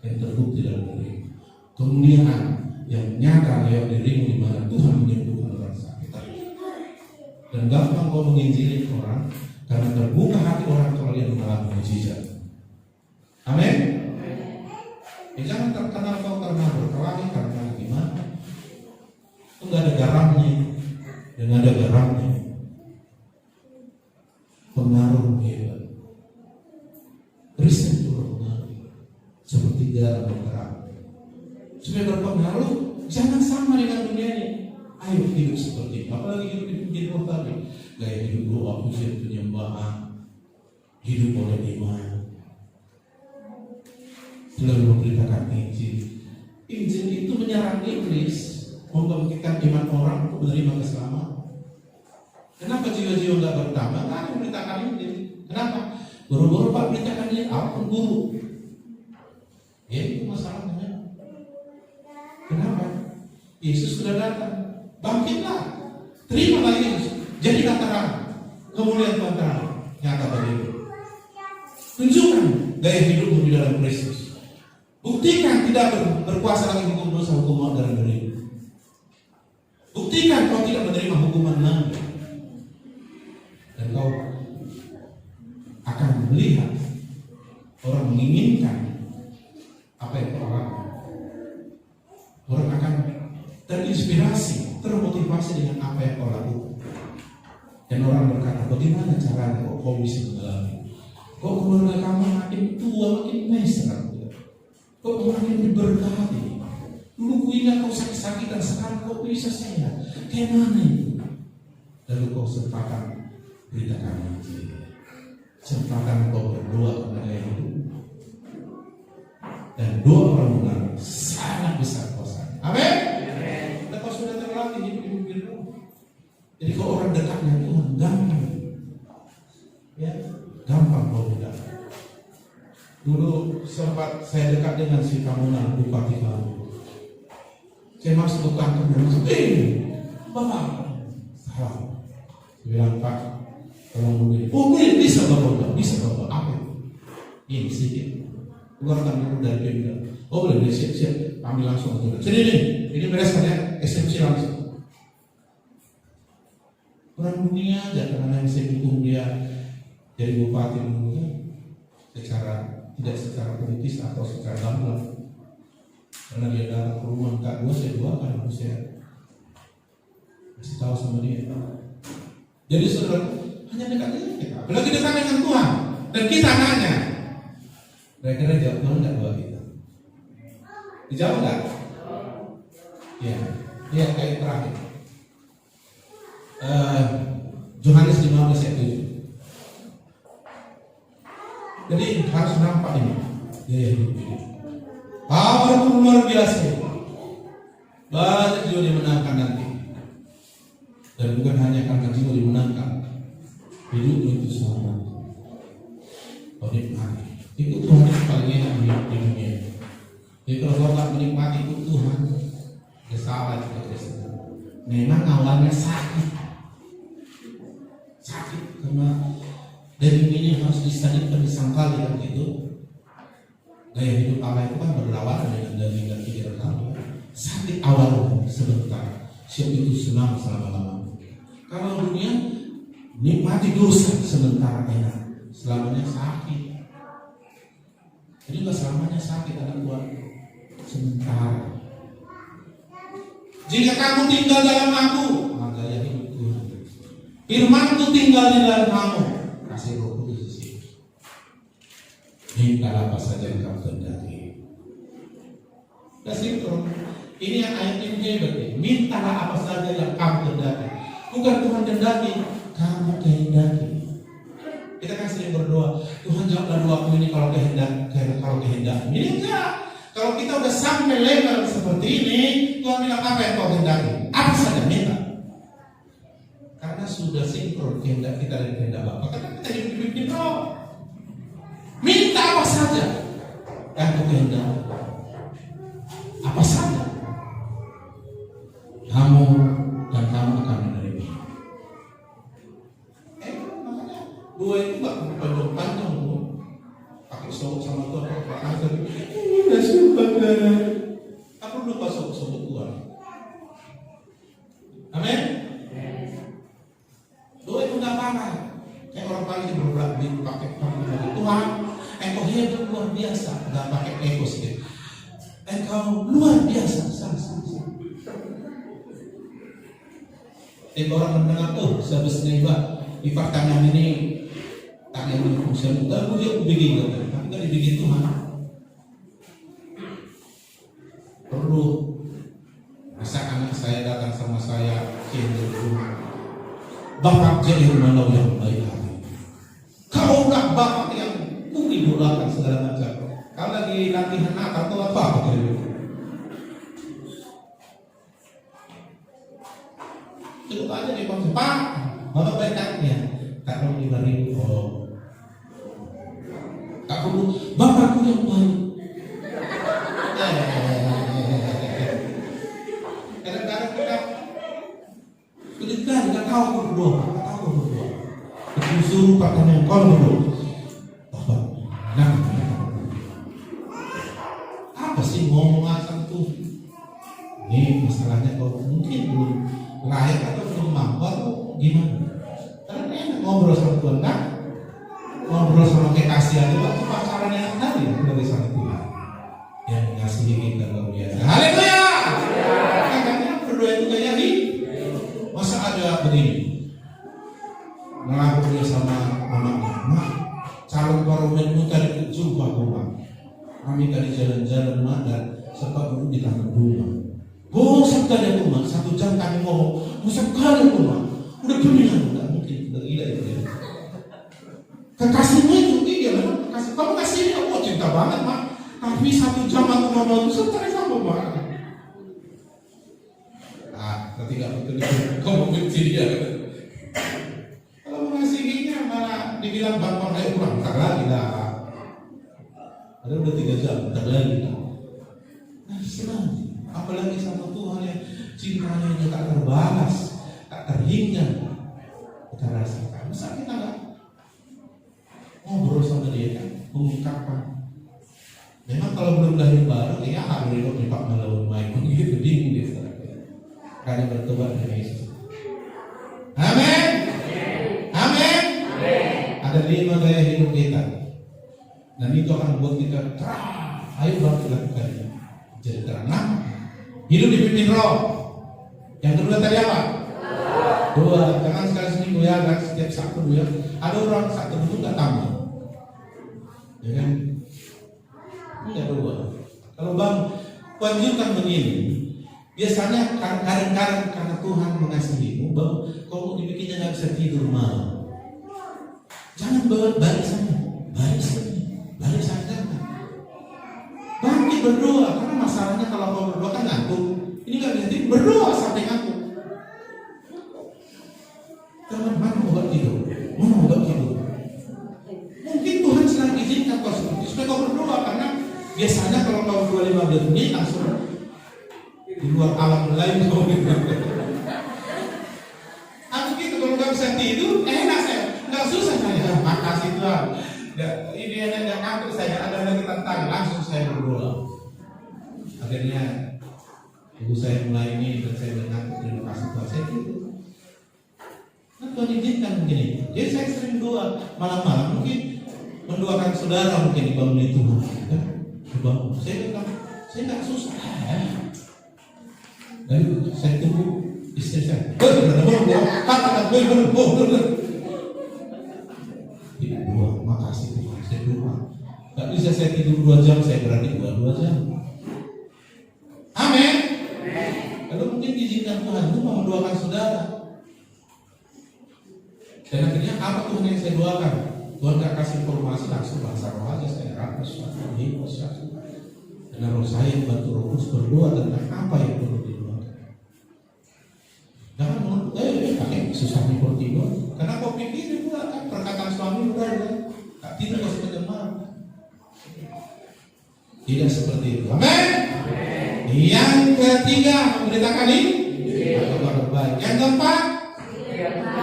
yang terbukti dalam diri. Kemuliaan yang nyata lewat dirimu di mana Tuhan menyembuhkan orang sakit. Dan gampang kau menginjili orang karena terbuka hati orang kalau dia mengalami mujizat. Amin. Jangan terkenal kau karena berkelahi, karena gimana? Itu nggak ada garamnya, dan ada garamnya. Pengaruh hebat. Kristen itu berpengaruh seperti garam bergerak. Supaya berpengaruh, jangan sama dengan dunia ini. Ayo hidup seperti itu. Apalagi hidup di tadi. Gaya hidup doa, pujian, penyembahan, hidup oleh iman. Selalu memberitakan Injil. Injil itu menyerang iblis, membangkitkan iman orang untuk menerima keselamatan. Kenapa jiwa-jiwa nggak bertambah? Karena memberitakan Injil. Kenapa? Buru-buru Pak beritakan Injil, apa guru? Ya itu masalahnya. Kenapa? Yesus sudah datang, bangkitlah, terimalah Yesus, jadilah terang, kemuliaan Tuhan terang nyata bagimu. Tunjukkan gaya hidupmu di dalam Kristus. Buktikan tidak berkuasa lagi hukum dosa, hukum maut dalam dirimu. Buktikan kau tidak menerima hukuman lagi. Dan kau akan melihat orang menginginkan apa yang kau lakukan. Orang akan terinspirasi, termotivasi dengan apa yang kau lakukan. Dan orang berkata, bagaimana caranya kau bisa mengalami? Kok keluarga kamu makin tua, makin mesra? Kok makin diberkati? Dulu ku ingat kau sakit-sakitan, sekarang kau bisa sehat. Kayak mana itu? Lalu kau sempatkan beritakan Injil. Sempatkan kau berdoa kepada hidup. Dan doa orang benar sangat besar kuasanya. Amin. Dan kau sudah terlatih hidup di doa. Jadi kau orang dekatnya Tuhan gampang. Ya, gampang kau dekat. Dulu sempat saya dekat dengan si Kamunan, Bupati Kamu. Saya masuk ke kantor dan masuk, Bapak, salah. Saya bilang, Pak, tolong begini. Oh, bisa Bapak, bisa Bapak. Apa? Ini sedikit. Keluarkan dulu dari dia. Oh boleh, siap. Kami langsung atur. Sini, ini bereskan ya, eksekusi langsung. Orang dunia aja, karena yang saya dukung dia jadi bupati menurutnya tidak secara politis atau secara gamblang. Karena dia datang ke rumah Kak gua, saya doakan, harus saya kasih tahu sama dia. Jadi saudara, hanya dekat dengan kita, apalagi dekat dengan Tuhan. Dan kita nanya, kira-kira jawab Tuhan nggak doa kita? Dijawab nggak? Ya kayak terakhir. Yohanes 15 ayat 7. Jadi harus nampak ini. Ya. Power luar biasa. Banyak jiwa dimenangkan nanti. Dan bukan hanya karena jiwa dimenangkan, hidup itu sama. Kau nikmati. Itu Tuhan yang paling enak di dunia. Jadi kalau kau tak menikmati itu Tuhan, salah juga Kristen. Memang awalnya sakit, Kristen itu disangkali kan gitu. Gaya hidup Allah itu kan berlawanan dengan daging dan pikiran kamu. Sakit awal sebentar, siap itu senang selama-lamanya. Kalau dunia nikmati dosa sebentar enak, selamanya sakit. Jadi nggak selamanya sakit anak buah, sebentar. Jika kamu tinggal dalam aku, maka gaya hidupku. Firmanku tinggal di dalam kamu, kasih Roh Kudus di situ. Minta apa saja yang kamu kehendaki. Kasih Roh. Ini yang ayat ini hebat nih. Mintalah apa saja yang kamu kehendaki. Bukan Tuhan kehendaki, kamu kehendaki. Kita kan sering berdoa, Tuhan jawablah doaku ini kalau kehendak. Ini enggak. Kalau kita udah sampai level seperti ini, Tuhan bilang apa yang kau kehendaki? Apa saja minta. Karena sudah sinkron kehendak kita dan kehendak Bapa. Karena kita hidup dipimpin Roh. Minta apa saja yang kau kehendaki. Apa saja. Kamu akan menerima. Makanya dua itu gak panjang-panjang loh. Pakai sobok sama Tuhan, pakai angker. Udah suka kan? Aku lupa sobok Tuhan. Amin. Doa itu gak apa-apa. Kayak orang paling berbelakang pakai Tuhan. Engkau hebat luar biasa. Gak pakai ego sedikit. Engkau luar biasa. Orang mendengar, sebesar hebat. Di pertanyaan ini tak yang berfungsi. Enggak, aku bikin, tapi kan dibikin Tuhan. Perlu masa anak saya datang sama saya cenderung Bapak jadi mana yang baik hati. Kau nak Bapak yang idolakan segala macam. Kalau lagi latihan atau apa gitu. Cukup aja di bangsa, Pak, Bapak baik hatinya. Tak perlu 5.000. Oh, tak perlu Bapakku yang baik. Kadang-kadang kita nggak tahu aku berdoa, Itu suruh pertanyaan kau berdoa. Bapak, apa sih ngomong asal tuh? Ini masalahnya kau mungkin belum lahir atau belum mampu atau gimana? Karena enak ngobrol sama Tuhan kan? Ngobrol sama kekasih aja waktu pacaran yang tadi dari sana Tuhan yang mengasihi kita luar biasa. Haleluya! Kadang-kadang berdoa itu gaya hidup. Masa ada begini? Ngelakuin sama mamanya, Mak, calon paromenmu tadi jumpa rumah. Kami tadi jalan-jalan dan sempat duduk di taman rumah. Bosan kali rumah, 1 jam kami ngomong, bosan kali rumah. Udah pilihan, enggak mungkin, udah gila itu ya. Kekasihmu itu, iya memang kekasih. Kamu kasihnya, oh cinta banget Mak. Tapi 1 jam aku ngomong, sebentar sama Mak. Nanti gak betul kamu benci dia. Kalau mengasihinya malah dibilang Bapak kayak kurang, tak lagi lah. Ada udah 3 jam, tak lagi lah. Nah senang. Apalagi sama Tuhan yang cintanya tak terbalas, tak terhingga. Kita rasakan. Masa kita nggak ngobrol sama dia kan, mengungkapkan. Memang kalau belum lahir baru, ya harus hidup di Pak Malaun main gitu bingung dia. Karena bertobat dari Yesus. Amin. Amin. Ada 5 gaya hidup kita, dan itu akan membuat kita terang. Ayo bantu lakukan jadi terang. Hidup dipimpin Roh. Yang kedua tadi apa? 2. Jangan sekali seminggu ya, dan setiap Sabtu ya. Ada orang Sabtu itu nggak tambah, ya kan? Enggak 2. Kalau Bang lanjutkan begini, biasanya kadang-kadang karena Tuhan mengasihimu, Bang, kalau dibikinnya nggak bisa tidur malam. Jangan balik sana. Bangkit berdoa, karena masalahnya kalau kau berdoa kan ngantuk. Ini nggak bisa tidur, berdoa sampai ngantuk. Jangan mana obat tidur. Mungkin Tuhan sedang izinkan kau seperti itu supaya kau berdoa, karena biasanya kalau kau berdoa 15 menit langsung di luar alam lain kau gitu. Aku gitu kalau nggak bisa tidur, enak saya, nggak susah saya. Makasih Tuhan. Ini nggak ngantuk saya, ada lagi tantangan, langsung saya berdoa. Akhirnya ibu saya mulai ini dan saya mengaku terima kasih Tuhan. Saya tidur. Nah, Tuhan izinkan begini. Jadi saya sering doa malam-malam, mungkin mendoakan saudara mungkin dibangun itu. Dibangun. Saya bilang, saya nggak susah. Lalu saya tunggu istri saya. Doa, makasih Tuhan. Saya doa. Gak bisa saya tidur 2 jam, saya berani 2 jam. Amin. Lalu mungkin diizinkan Tuhan itu mau mendoakan saudara. Dan akhirnya apa Tuhan yang saya doakan? Tuhan gak kasih informasi langsung bahasa roh aja, saya rasa suatu karena roh saya bantu Roh Kudus berdoa tentang apa yang perlu didoakan. Jangan menurut pakai susahnya perlu tidur. Karena kau pikir pula kan perkataan suami udah tak tidur kasih penjemaran. Tidak seperti itu. Amin. Yang ketiga memberitakan ini kabar baik. Yang keempat,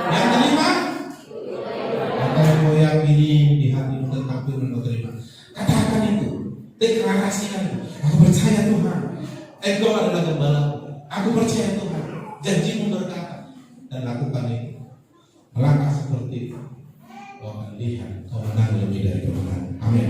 yang kelima, apa yang kau yakini di hatimu tentang firman kau terima. Katakan itu, deklarasikan itu. Aku percaya Tuhan. Engkau adalah gembala. Aku percaya Tuhan. Janjimu berkata dan lakukan itu. Melangkah seperti itu. Kau akan lihat kemenangan lebih dari kemenangan. Amin.